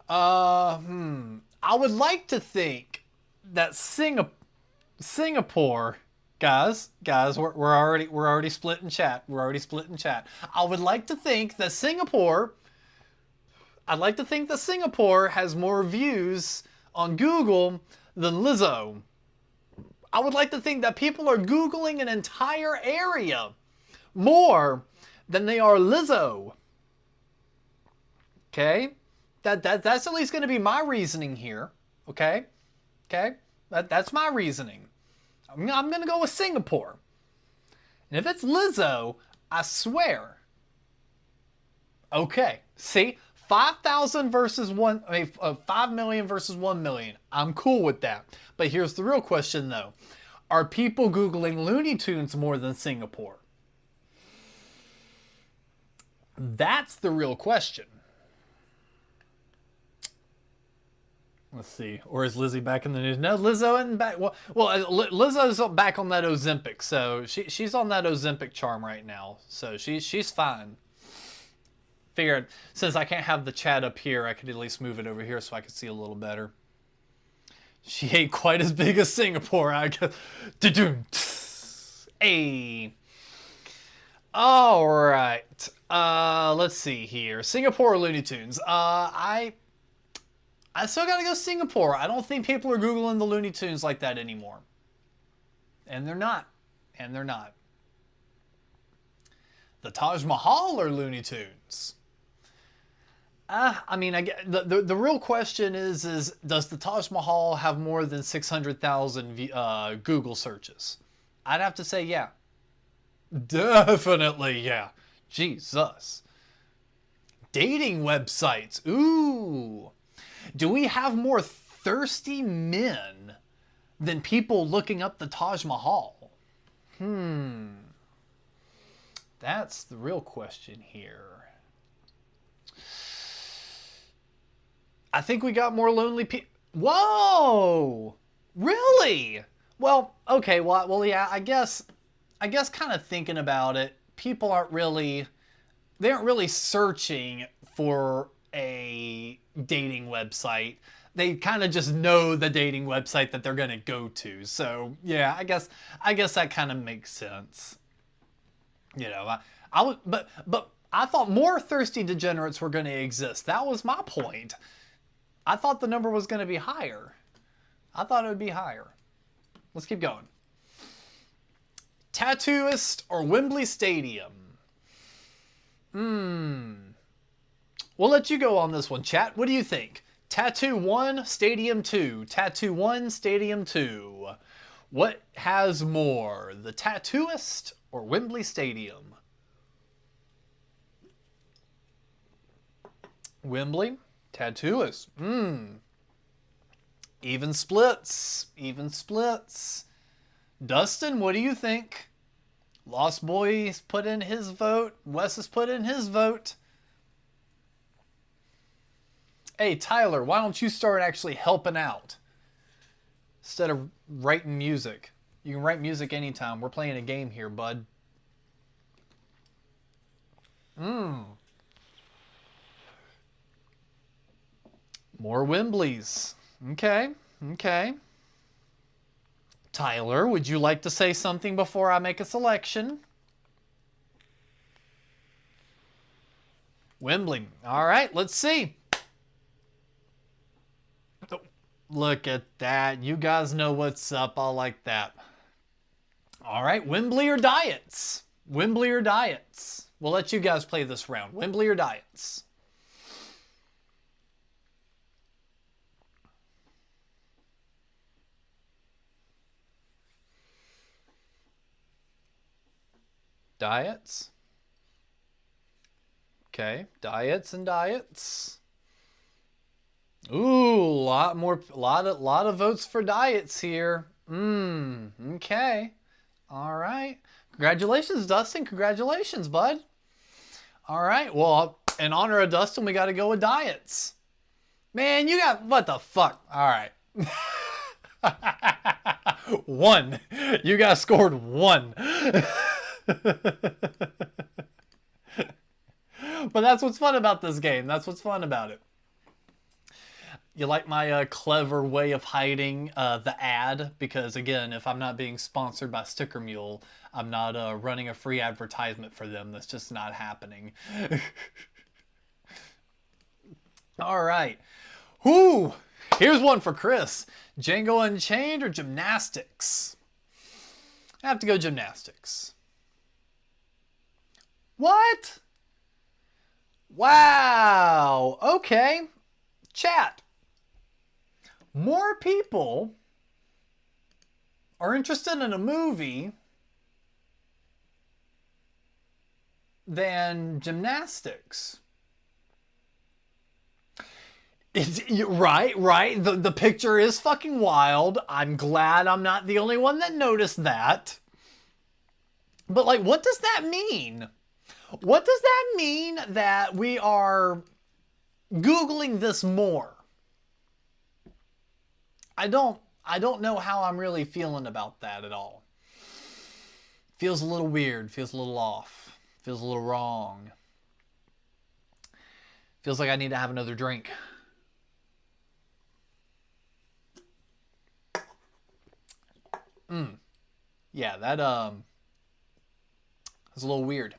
I would like to think that Singapore, guys, we're already split in chat. We're already split in chat. I would like to think that Singapore has more views on Google than Lizzo. I would like to think that people are Googling an entire area more than they are Lizzo. Okay? That's at least going to be my reasoning here. Okay? Okay? That's my reasoning. I'm going to go with Singapore. And if it's Lizzo, I swear. Okay. See? 5,000 versus 5 million versus 1 million. I'm cool with that. But here's the real question, though. Are people Googling Looney Tunes more than Singapore? That's the real question. Let's see. Or is Lizzie back in the news? No, Lizzo isn't back. Well, Lizzo's back on that Ozempic, so she's on that Ozempic charm right now. So she's fine. Figured since I can't have the chat up here, I could at least move it over here so I could see a little better. She ain't quite as big as Singapore, I guess. Hey. All right. Let's see here. Singapore or Looney Tunes? I still gotta go Singapore. I don't think people are Googling the Looney Tunes like that anymore. And they're not. And they're not. The Taj Mahal or Looney Tunes? I mean, the real question is does the Taj Mahal have more than 600,000 Google searches? I'd have to say yeah. Definitely yeah. Jesus. Dating websites. Ooh. Do we have more thirsty men than people looking up the Taj Mahal? That's the real question here. I think we got more lonely people. Whoa! Really? Well, okay. Well, yeah. I guess, kind of thinking about it, people aren't really searching for a dating website. They kind of just know the dating website that they're gonna go to. So yeah, I guess that kind of makes sense. You know, I would, but I thought more thirsty degenerates were going to exist. That was my point. I thought the number was going to be higher. I thought it would be higher. Let's keep going. Tattooist or Wembley Stadium? We'll let you go on this one, chat. What do you think? Tattoo 1, Stadium 2. Tattoo 1, Stadium 2. What has more, the Tattooist or Wembley Stadium? Wembley, Tattooist. Even splits. Even splits. Dustin, what do you think? Lost Boy's put in his vote. Wes has put in his vote. Hey, Tyler, why don't you start actually helping out instead of writing music? You can write music anytime. We're playing a game here, bud. More Wembleys. Okay. Okay. Tyler, would you like to say something before I make a selection? Wembley. All right, let's see. Look at that. You guys know what's up. I like that. All right, Wembley or Diets? Wembley or Diets? We'll let you guys play this round. Wembley or Diets? Diets? Okay, Diets and Diets. Ooh, lot of votes for Diets here. Okay. All right. Congratulations, Dustin. Congratulations, bud. All right. Well, in honor of Dustin, we got to go with Diets. Man, you got, what the fuck? All right. 1. You guys scored 1. But that's what's fun about this game. That's what's fun about it. You like my clever way of hiding the ad? Because again, if I'm not being sponsored by Sticker Mule, I'm not running a free advertisement for them. That's just not happening. All right. Whoo! Here's one for Chris. Django Unchained or Gymnastics? I have to go Gymnastics. What? Wow. Okay. Chat. More people are interested in a movie than Gymnastics. Right. The picture is fucking wild. I'm glad I'm not the only one that noticed that. But like, what does that mean? What does that mean that we are Googling this more? I don't know how I'm really feeling about that at all. Feels a little weird, feels a little off, feels a little wrong. Feels like I need to have another drink. Yeah, that is a little weird.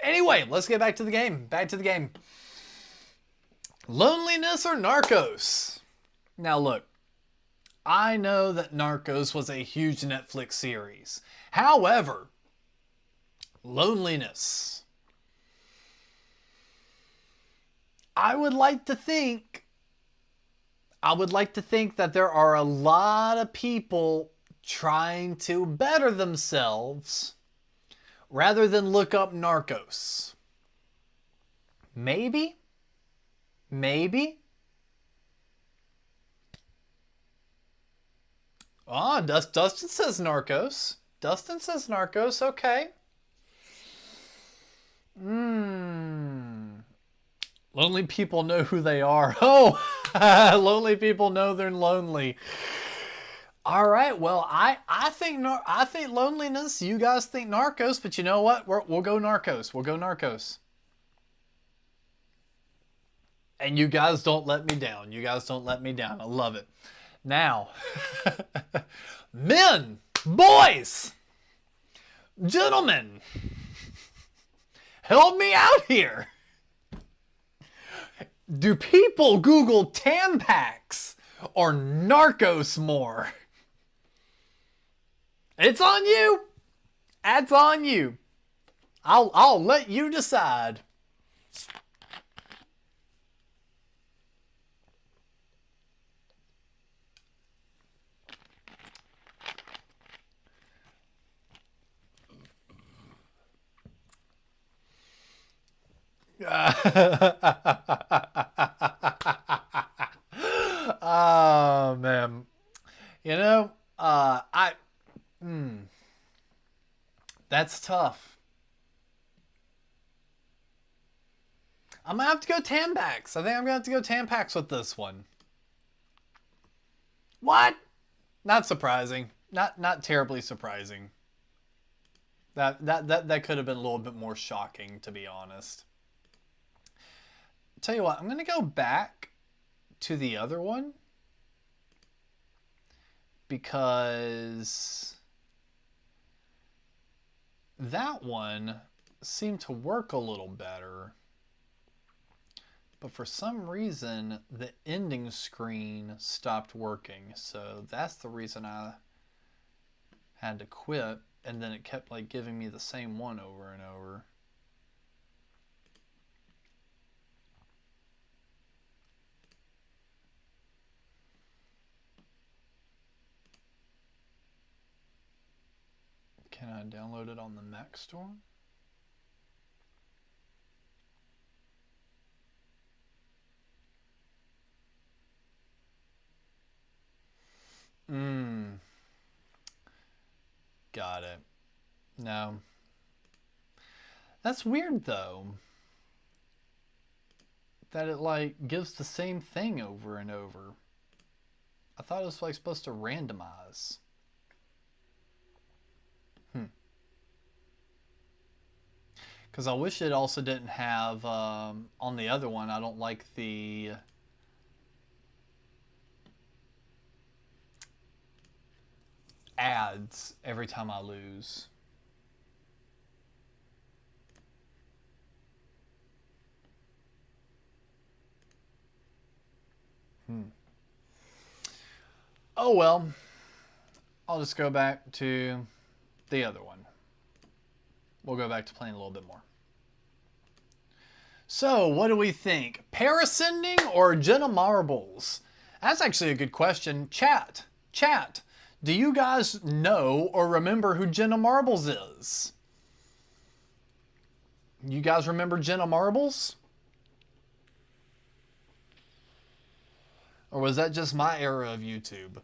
Anyway, let's get back to the game. Back to the game. Loneliness or Narcos? Now look, I know that Narcos was a huge Netflix series. However, loneliness. I would like to think that there are a lot of people trying to better themselves rather than look up Narcos. Maybe? Maybe? Oh, Dustin says Narcos. Dustin says Narcos, okay. Lonely people know who they are. Oh, lonely people know they're lonely. All right, well, I think loneliness. You guys think Narcos, but you know what? We'll go Narcos. We'll go Narcos. And you guys don't let me down. You guys don't let me down. I love it. Now, men, boys, gentlemen, help me out here. Do people Google Tampax or Narcos more? It's on you. That's on you. I'll let you decide. Oh man, you know, that's tough. I'm gonna have to go Tampax. I think I'm gonna have to go Tampax with this one. What? Not surprising. Not terribly surprising. That could have been a little bit more shocking, to be honest. Tell you what, I'm gonna go back to the other one because that one seemed to work a little better. But for some reason, the ending screen stopped working. So that's the reason I had to quit. And then it kept like giving me the same one over and over. Can I download it on the Mac store? Got it. No. That's weird though. That it like gives the same thing over and over. I thought it was like supposed to randomize. Because I wish it also didn't have, on the other one, I don't like the ads every time I lose. Oh well, I'll just go back to the other one. We'll go back to playing a little bit more. So, what do we think? Parascending or Jenna Marbles? That's actually a good question. Chat. Do you guys know or remember who Jenna Marbles is? You guys remember Jenna Marbles? Or was that just my era of YouTube?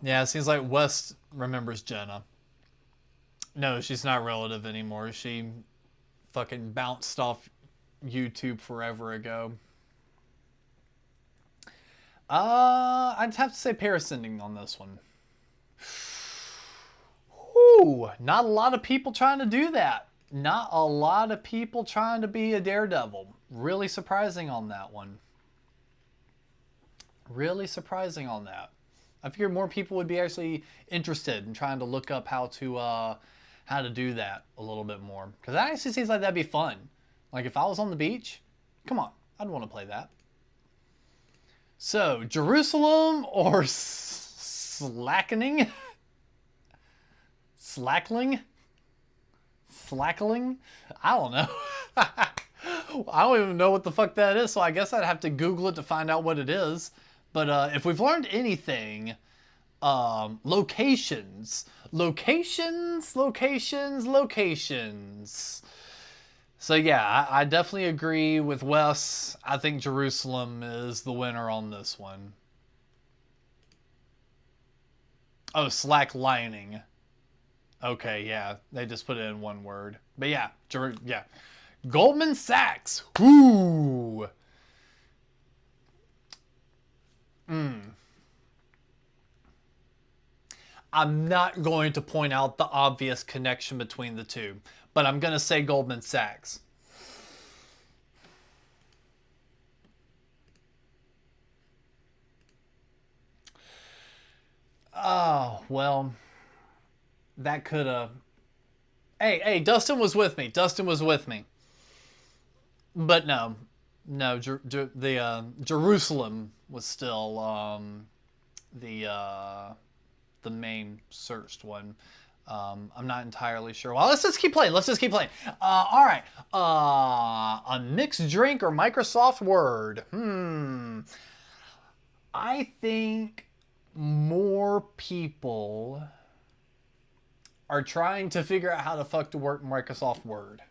Yeah, it seems like West remembers Jenna. No, she's not relative anymore. She fucking bounced off YouTube forever ago. I'd have to say Parascending on this one. Whew, not a lot of people trying to do that. Not a lot of people trying to be a daredevil. Really surprising on that one. Really surprising on that. I figured more people would be actually interested in trying to look up how to do that a little bit more. Because that actually seems like that'd be fun. Like if I was on the beach, come on, I'd want to play that. So, Jerusalem or slackening? Slackling? Slackling? I don't know. I don't even know what the fuck that is, so I guess I'd have to Google it to find out what it is. But if we've learned anything, locations. So yeah, I definitely agree with Wes. I think Jerusalem is the winner on this one. Oh, slacklining. Okay, yeah, they just put it in one word. But yeah, yeah. Goldman Sachs. Whoo. I'm not going to point out the obvious connection between the two, but I'm going to say Goldman Sachs. Oh, well, that could have... Hey, Dustin was with me. But no, Jerusalem was still the main searched one. I'm not entirely sure. Well, let's just keep playing. All right. A mixed drink or Microsoft Word? I think more people are trying to figure out how the fuck to work Microsoft Word.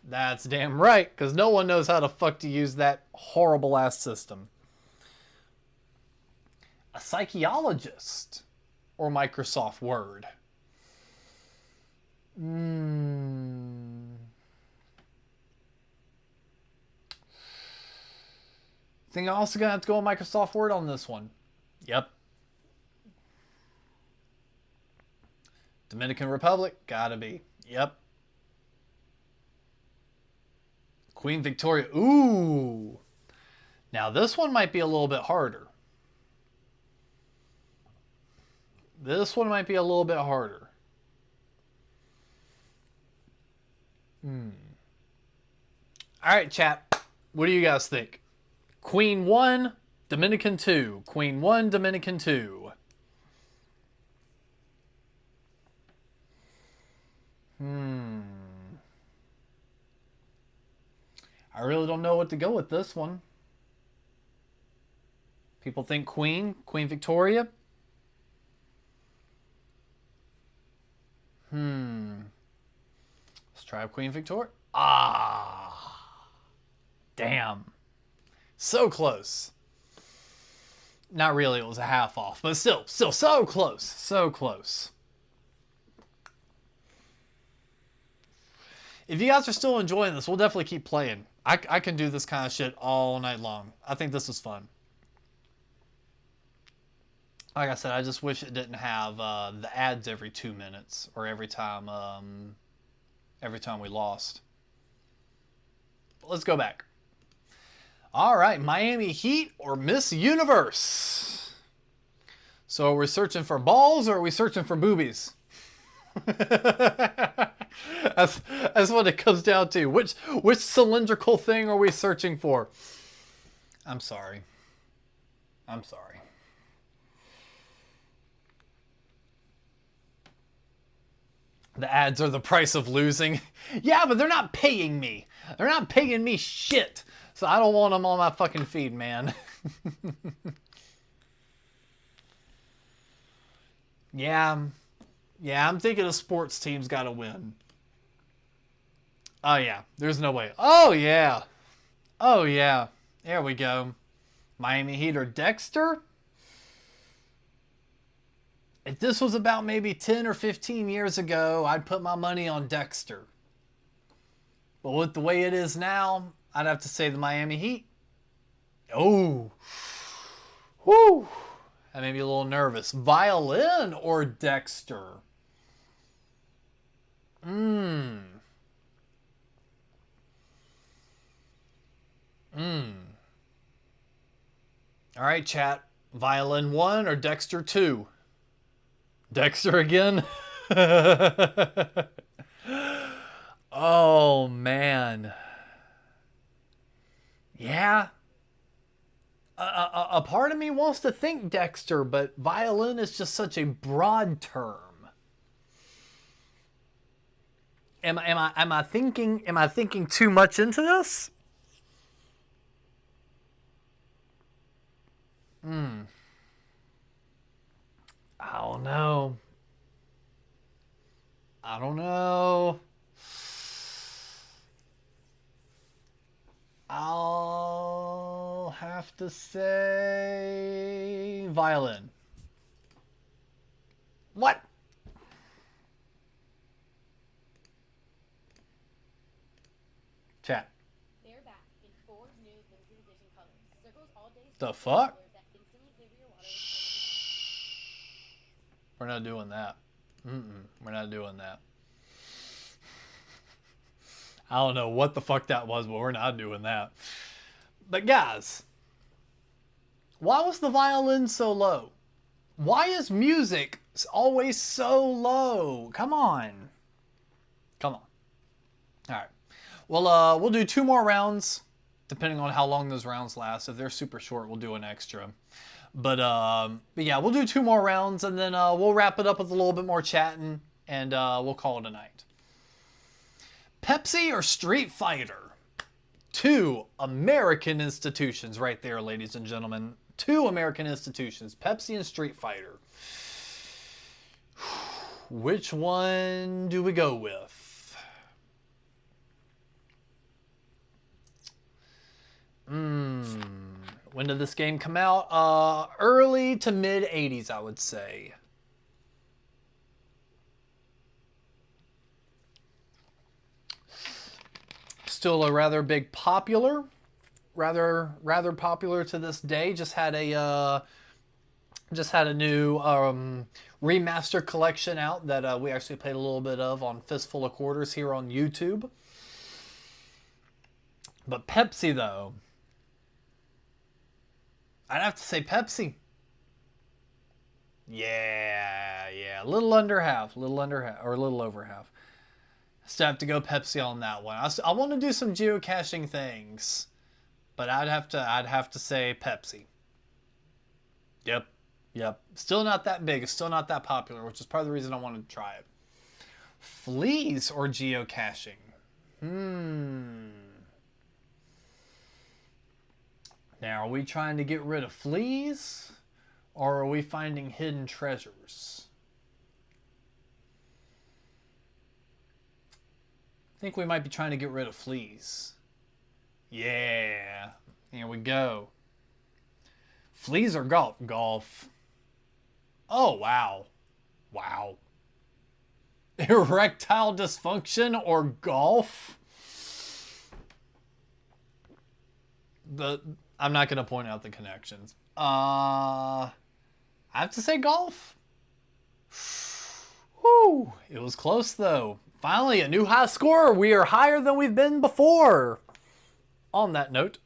That's damn right, because no one knows how the fuck to use that horrible ass system. A psychologist or Microsoft Word? Think I'm also gonna have to go with Microsoft Word on this one. Yep. Dominican Republic, gotta be. Yep. Queen Victoria. Ooh. Now this one might be a little bit harder. This one might be a little bit harder. All right, chat. What do you guys think? Queen 1, Dominican 2. Queen 1, Dominican 2. I really don't know what to go with this one. People think Queen Victoria. Let's try Queen Victoria. Ah. Damn. So close. Not really, it was a half off, but still so close. So close. If you guys are still enjoying this, we'll definitely keep playing. I can do this kind of shit all night long. I think this is fun. Like I said, I just wish it didn't have the ads every 2 minutes or every time we lost. But let's go back. All right, Miami Heat or Miss Universe? So are we searching for balls or are we searching for boobies? That's what it comes down to. Which cylindrical thing are we searching for? I'm sorry. I'm sorry. The ads are the price of losing. Yeah, but they're not paying me. They're not paying me shit. So I don't want them on my fucking feed, man. Yeah, I'm thinking a sports team's got to win. Oh, yeah. There's no way. Oh, yeah. Oh, yeah. There we go. Miami Heat or Dexter? If this was about maybe 10 or 15 years ago, I'd put my money on Dexter. But with the way it is now, I'd have to say the Miami Heat. Oh. Whoo. That made me a little nervous. Violin or Dexter? All right, chat. Violin 1 or Dexter 2? Dexter again? Oh, man. Yeah. A part of me wants to think Dexter, but violin is just such a broad term. Am I thinking too much into this? I don't know. I don't know. I'll have to say violin. What? Chat. They're back in 4 new limited edition colors. Circles all day. The fuck? We're not doing that. We're not doing that. I don't know what the fuck that was, but we're not doing that. But guys, why was the violin so low? Why is music always so low? Come on. Come on. All right. Well, we'll do 2 more rounds, depending on how long those rounds last. If they're super short, we'll do an extra. But yeah, we'll do 2 more rounds, and then we'll wrap it up with a little bit more chatting, and we'll call it a night. Pepsi or Street Fighter? 2 American institutions right there, ladies and gentlemen. 2 American institutions, Pepsi and Street Fighter. Which one do we go with? When did this game come out? Early to mid 80s, I would say. Still a rather big popular, rather popular to this day. Just had a Just had a new remaster collection out that we actually played a little bit of on Fistful of Quarters here on YouTube. But Pepsi, though, I'd have to say Pepsi. Yeah, a little under half, or a little over half. Still have to go Pepsi on that one. I want to do some geocaching things, but I'd have to say Pepsi. Yep. Still not that big. It's still not that popular, which is part of the reason I wanted to try it. Fleas or geocaching? Now, are we trying to get rid of fleas, or are we finding hidden treasures? I think we might be trying to get rid of fleas. Yeah, here we go. Fleas or golf? Golf. Oh, wow. Erectile dysfunction or golf? I'm not going to point out the connections. I have to say golf. Whew, it was close though. Finally, a new high score. We are higher than we've been before. On that note,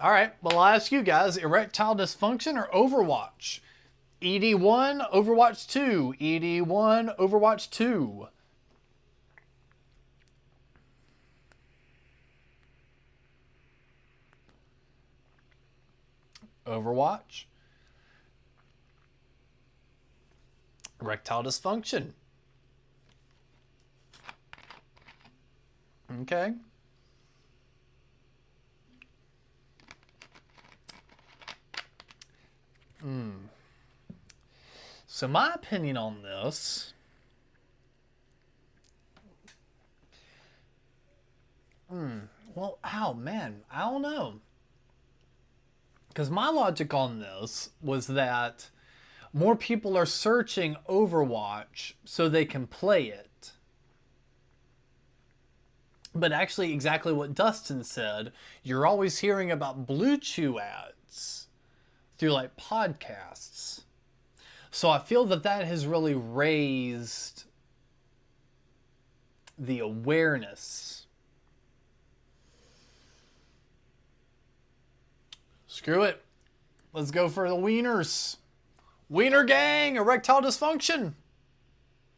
all right, well, I'll ask you guys, erectile dysfunction or Overwatch? ED1, Overwatch 2. ED1, Overwatch 2. Overwatch. Erectile dysfunction. Okay. So my opinion on this, well, oh man, I don't know. Because my logic on this was that more people are searching Overwatch so they can play it. But actually, exactly what Dustin said, you're always hearing about Blue Chew ads through like podcasts. So I feel that that has really raised the awareness. Screw it. Let's go for the wieners. Wiener gang, erectile dysfunction.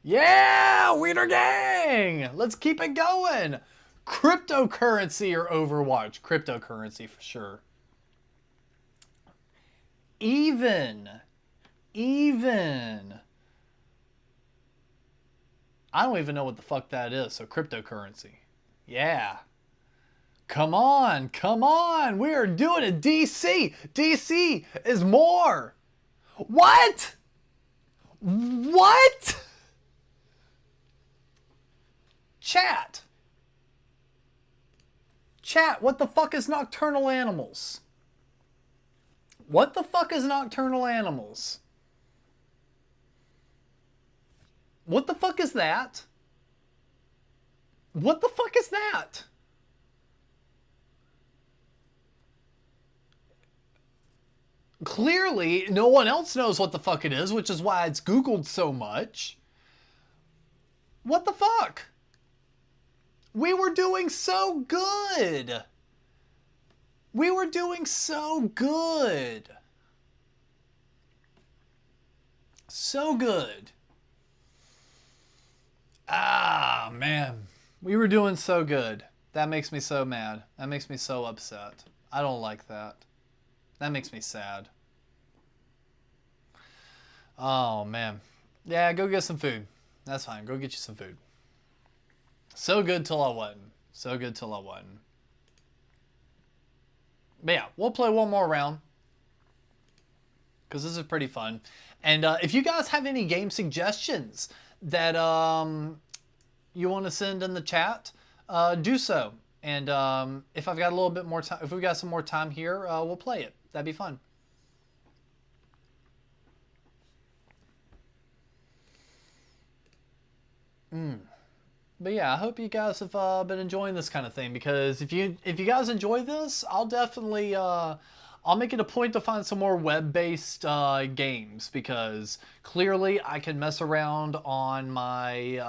Yeah, Wiener gang. Let's keep it going. Cryptocurrency or Overwatch? Cryptocurrency for sure. Even. I don't even know what the fuck that is, so cryptocurrency. Yeah. Come on. We are doing it. DC. DC is more. What? Chat, what the fuck is nocturnal animals? What the fuck is nocturnal animals? What the fuck is that? What the fuck is that? Clearly, no one else knows what the fuck it is, which is why it's Googled so much. What the fuck? We were doing so good. So good. Ah, man. We were doing so good. That makes me so mad. That makes me so upset. I don't like that. That makes me sad. Oh, man. Yeah, go get some food. That's fine. Go get you some food. So good till I wasn't. But yeah, we'll play one more round. Because this is pretty fun. And if you guys have any game suggestions that you want to send in the chat, do so. And if I've got a little bit more time, if we've got some more time here, we'll play it. That'd be fun. But yeah, I hope you guys have been enjoying this kind of thing, because if you guys enjoy this, I'll definitely I'll make it a point to find some more web-based games, because clearly I can mess around on my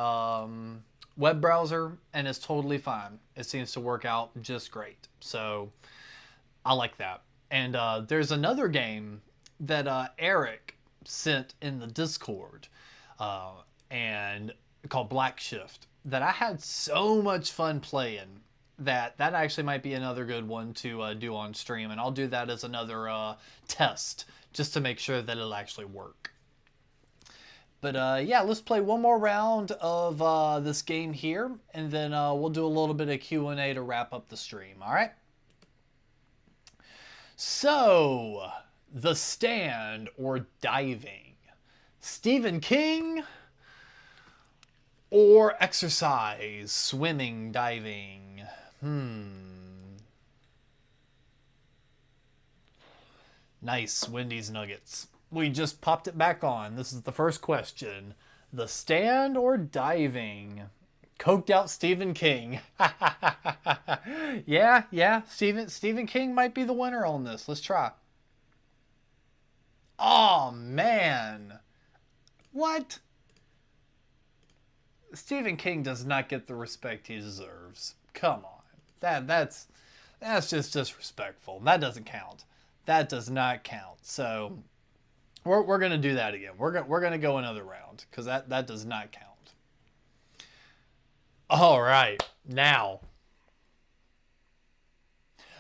web browser and it's totally fine. It seems to work out just great. So I like that. And there's another game that Eric sent in the Discord, and called Black Shift, that I had so much fun playing that actually might be another good one to do on stream, and I'll do that as another test just to make sure that it'll actually work. But yeah, let's play one more round of this game here, and then we'll do a little bit of Q&A to wrap up the stream. All right. So, The Stand or Diving, Stephen King or Exercise, swimming, diving. Nice, Wendy's Nuggets. We just popped it back on. This is the first question. The Stand or Diving? Coked out Stephen King. Yeah, Stephen King might be the winner on this. Let's try. Oh, man. What? Stephen King does not get the respect he deserves. Come on. That's just disrespectful. That doesn't count. That does not count. So we're gonna do that again. We're gonna go another round, because that does not count. All right, now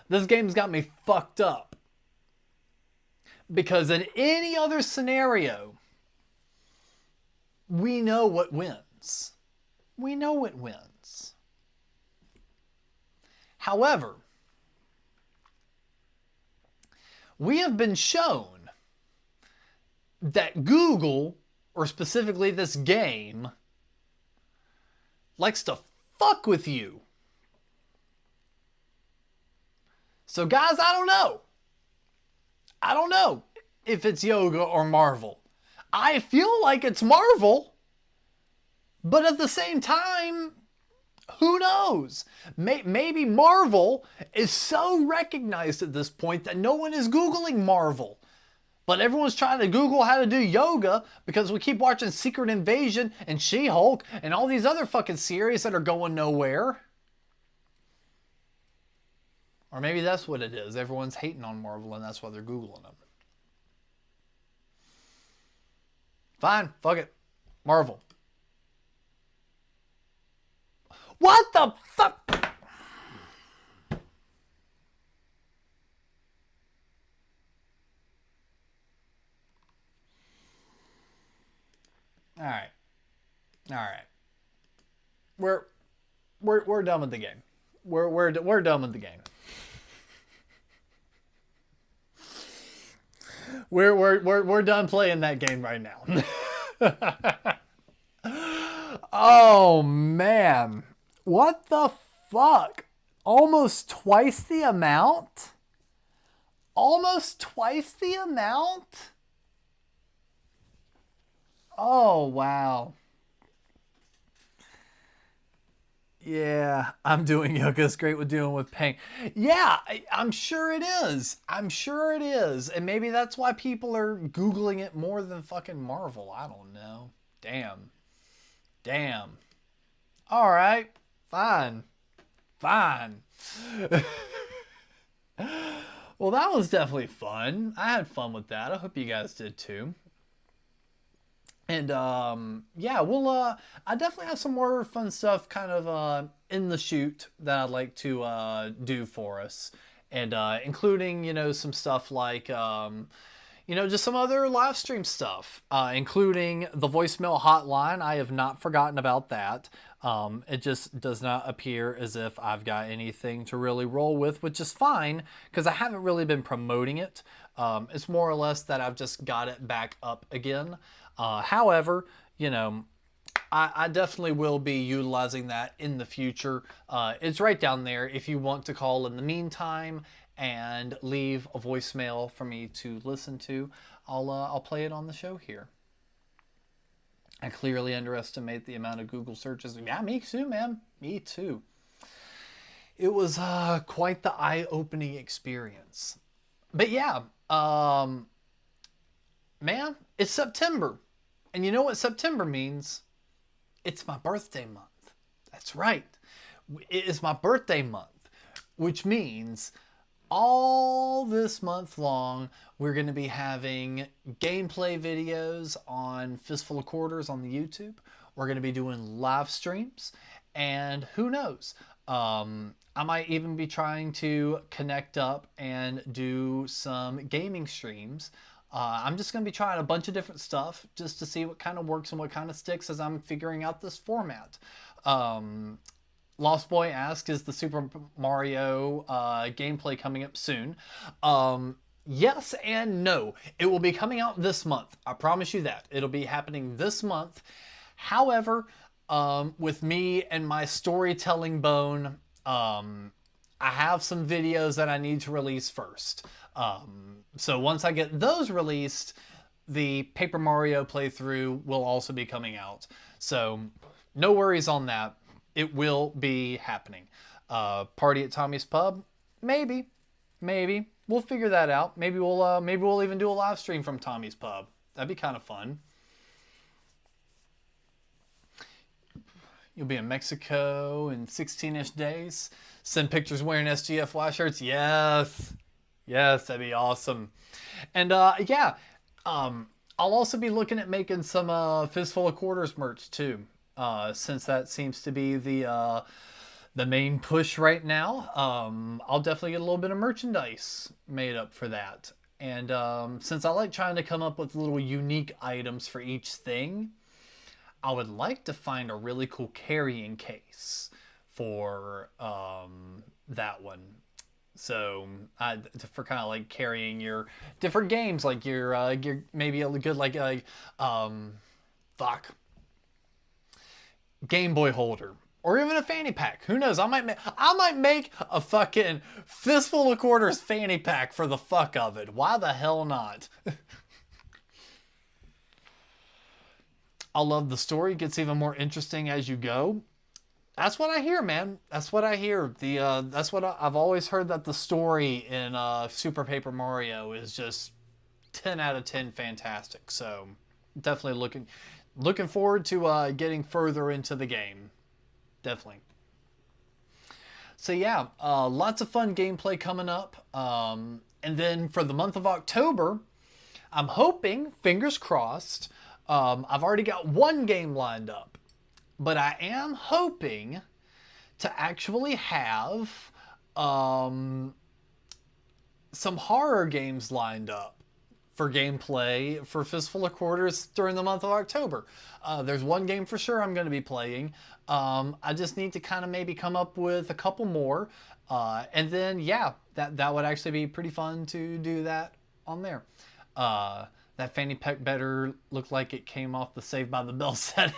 this game's got me fucked up, because in any other scenario, we know what wins. We know it wins. However, we have been shown that Google, or specifically this game, likes to fuck with you. So guys, I don't know. I don't know if it's yoga or Marvel. I feel like it's Marvel, but at the same time, who knows? Maybe Marvel is so recognized at this point that no one is Googling Marvel. But everyone's trying to Google how to do yoga because we keep watching Secret Invasion and She-Hulk and all these other fucking series that are going nowhere. Or maybe that's what it is. Everyone's hating on Marvel and that's why they're Googling them. Fine, fuck it. Marvel. What the fuck? All right. We're done with the game. We're done with the game. We're done playing that game right now. Oh man. What the fuck? Almost twice the amount? Almost twice the amount? Oh, wow. Yeah, I'm doing yoga. It's great with dealing with pain. Yeah, I'm sure it is. I'm sure it is. And maybe that's why people are Googling it more than fucking Marvel. I don't know. Damn. All right. Fine. Well, that was definitely fun. I had fun with that. I hope you guys did too. And yeah, I definitely have some more fun stuff kind of in the shoot that I'd like to do for us, and including, you know, some stuff like you know, just some other live stream stuff, including the voicemail hotline. I have not forgotten about that. It just does not appear as if I've got anything to really roll with, which is fine because I haven't really been promoting it. It's more or less that I've just got it back up again. However, you know, I definitely will be utilizing that in the future. It's right down there if you want to call in the meantime and leave a voicemail for me to listen to. I'll play it on the show here. I clearly underestimate the amount of Google searches. Yeah, me too, man. Me too. It was quite the eye-opening experience. But yeah, man, it's September. And you know what September means? It's my birthday month. That's right. It is my birthday month, which means all this month long, we're going to be having gameplay videos on Fistful of Quarters on the YouTube. We're going to be doing live streams, and who knows? I might even be trying to connect up and do some gaming streams. I'm just going to be trying a bunch of different stuff just to see what kind of works and what kind of sticks as I'm figuring out this format. Lost Boy asks, is the Super Mario gameplay coming up soon? Yes and no. It will be coming out this month. I promise you that. It'll be happening this month. However, with me and my storytelling bone, I have some videos that I need to release first. So once I get those released, the Paper Mario playthrough will also be coming out. So no worries on that. It will be happening. Party at Tommy's Pub? Maybe. We'll figure that out. Maybe we'll even do a live stream from Tommy's Pub. That'd be kind of fun. You'll be in Mexico in 16-ish days. Send pictures wearing SGFY shirts. Yes, that'd be awesome. And yeah, I'll also be looking at making some Fistful of Quarters merch too. Since that seems to be the main push right now, I'll definitely get a little bit of merchandise made up for that. And since I like trying to come up with little unique items for each thing, I would like to find a really cool carrying case for that one. So for kind of like carrying your different games, like your maybe a good Game Boy holder, or even a fanny pack. Who knows? I might make a fucking Fistful of Quarters fanny pack for the fuck of it. Why the hell not? I love the story. It gets even more interesting as you go. That's what I hear, man. That's what I hear. That's what I've always heard, that the story in Super Paper Mario is just 10 out of 10 fantastic. So definitely looking forward to getting further into the game. Definitely. So yeah, lots of fun gameplay coming up. And then for the month of October, I'm hoping, fingers crossed, I've already got one game lined up, but I am hoping to actually have some horror games lined up for gameplay for Fistful of Quarters during the month of October. There's one game for sure I'm going to be playing. I just need to kind of maybe come up with a couple more. And then, yeah, that would actually be pretty fun to do that on there. That fanny pack better look like it came off the Saved by the Bell set.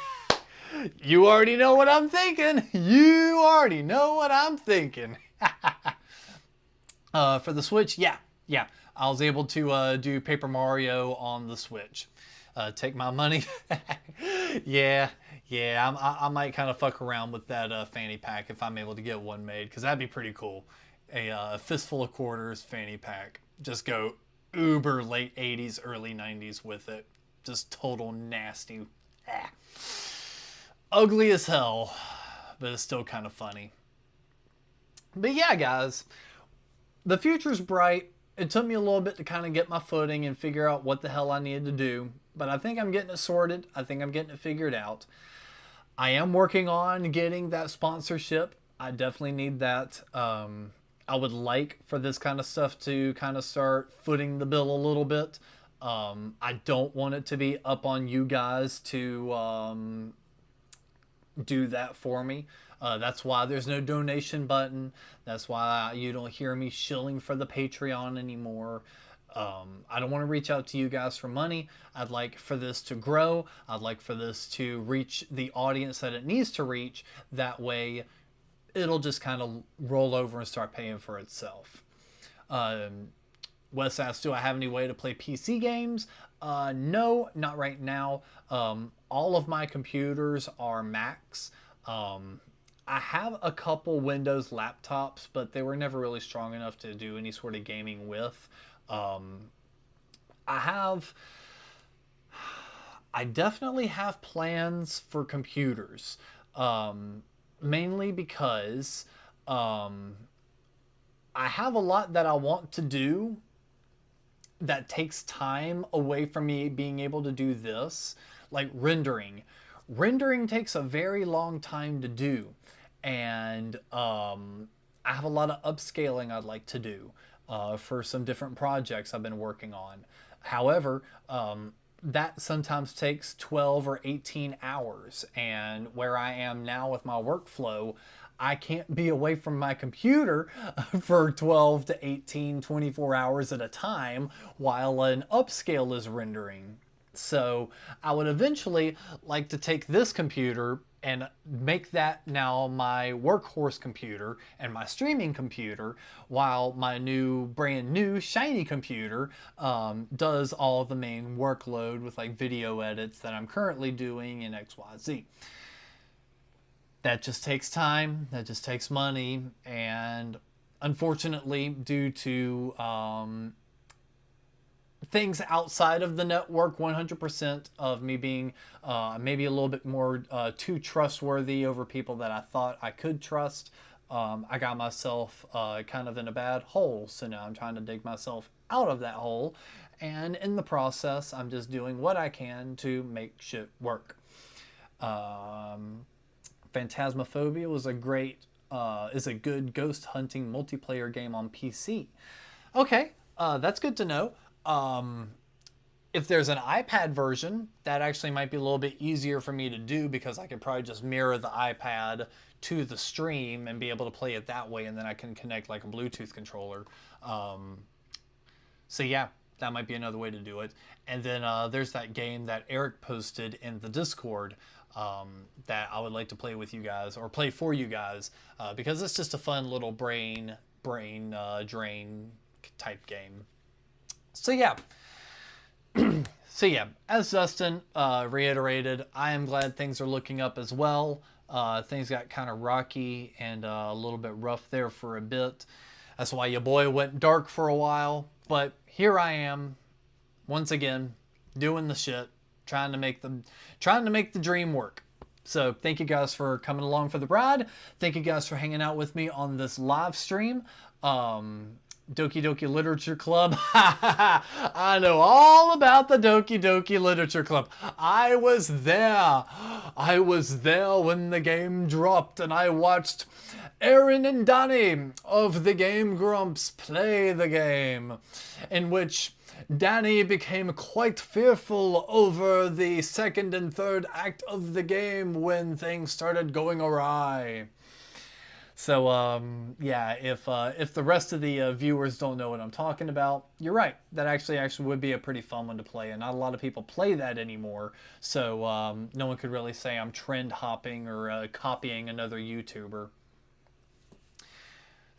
You already know what I'm thinking. You already know what I'm thinking. For the Switch, yeah. I was able to do Paper Mario on the Switch. Take my money. Yeah. I might kind of fuck around with that fanny pack if I'm able to get one made, because that'd be pretty cool. A Fistful of Quarters fanny pack. Just go uber late 80s, early 90s with it. Just total nasty. Ugly as hell, but it's still kind of funny. But yeah, guys, the future's bright. It took me a little bit to kind of get my footing and figure out what the hell I needed to do, but I think I'm getting it sorted. I think I'm getting it figured out. I am working on getting that sponsorship. I definitely need that. I would like for this kind of stuff to kind of start footing the bill a little bit. I don't want it to be up on you guys to do that for me. That's why there's no donation button. That's why you don't hear me shilling for the Patreon anymore. I don't want to reach out to you guys for money. I'd like for this to grow. I'd like for this to reach the audience that it needs to reach. That way, it'll just kind of roll over and start paying for itself. Wes asked, do I have any way to play PC games? No, not right now. All of my computers are Macs. I have a couple Windows laptops, but they were never really strong enough to do any sort of gaming with. I definitely have plans for computers, mainly because I have a lot that I want to do that takes time away from me being able to do this, like rendering. Rendering takes a very long time to do, and I have a lot of upscaling I'd like to do for some different projects I've been working on. However, that sometimes takes 12 or 18 hours, and where I am now with my workflow, I can't be away from my computer for 12 to 18, 24 hours at a time while an upscale is rendering. So I would eventually like to take this computer and make that now my workhorse computer and my streaming computer, while my brand new shiny computer does all the main workload with like video edits that I'm currently doing in XYZ. That just takes time, that just takes money, and unfortunately, due to things outside of the network, 100% of me being maybe a little bit more too trustworthy over people that I thought I could trust, I got myself kind of in a bad hole. So now I'm trying to dig myself out of that hole, and in the process, I'm just doing what I can to make shit work. Phantasmophobia was is a good ghost hunting multiplayer game on PC. Okay, that's good to know. If there's an iPad version, that actually might be a little bit easier for me to do, because I could probably just mirror the iPad to the stream and be able to play it that way, and then I can connect like a Bluetooth controller. So yeah, that might be another way to do it. And then there's that game that Eric posted in the Discord that I would like to play with you guys, or play for you guys, because it's just a fun little brain drain type game. So yeah, as Dustin reiterated, I am glad things are looking up as well. Things got kind of rocky and a little bit rough there for a bit. That's why your boy went dark for a while. But here I am, once again, doing the shit, trying to make the dream work. So thank you guys for coming along for the ride. Thank you guys for hanging out with me on this live stream. Doki Doki Literature Club. I know all about the Doki Doki Literature Club. I was there. I was there when the game dropped, and I watched Aaron and Danny of the Game Grumps play the game, in which Danny became quite fearful over the second and third act of the game when things started going awry. So, yeah, if the rest of the viewers don't know what I'm talking about, you're right. That actually would be a pretty fun one to play, and not a lot of people play that anymore. So, no one could really say I'm trend hopping or copying another YouTuber.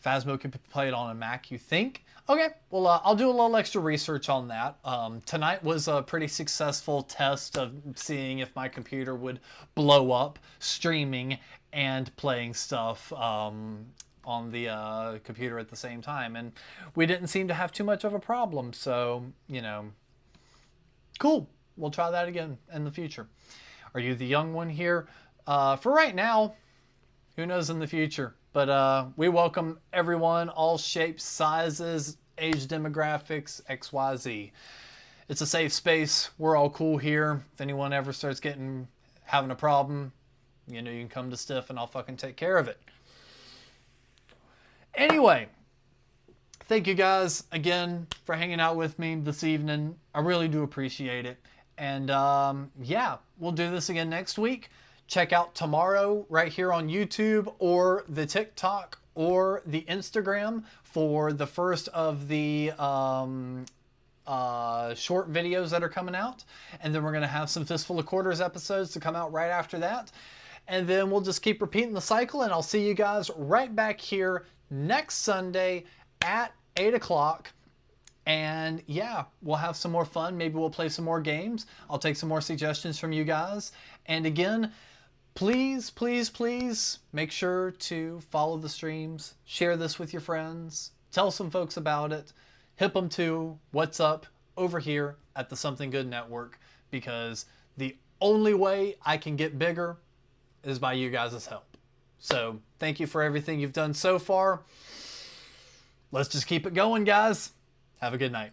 Phasmo can be played on a Mac, you think? Okay, well, I'll do a little extra research on that. Tonight was a pretty successful test of seeing if my computer would blow up streaming and playing stuff on the computer at the same time. And we didn't seem to have too much of a problem. So, you know, cool. We'll try that again in the future. Are you the young one here? For right now, who knows in the future? But we welcome everyone, all shapes, sizes, age demographics, XYZ. It's a safe space. We're all cool here. If anyone ever starts having a problem, you know, you can come to Stiff and I'll fucking take care of it. Anyway, thank you guys again for hanging out with me this evening. I really do appreciate it. And yeah, we'll do this again next week. Check out tomorrow right here on YouTube or the TikTok or the Instagram for the first of the short videos that are coming out. And then we're going to have some Fistful of Quarters episodes to come out right after that. And then we'll just keep repeating the cycle, and I'll see you guys right back here next Sunday at 8 o'clock And yeah, we'll have some more fun. Maybe we'll play some more games. I'll take some more suggestions from you guys. And again, please, please, please make sure to follow the streams, share this with your friends, tell some folks about it, hip them to what's up over here at the Something Good Network, because the only way I can get bigger is by you guys' help. So thank you for everything you've done so far. Let's just keep it going, guys. Have a good night.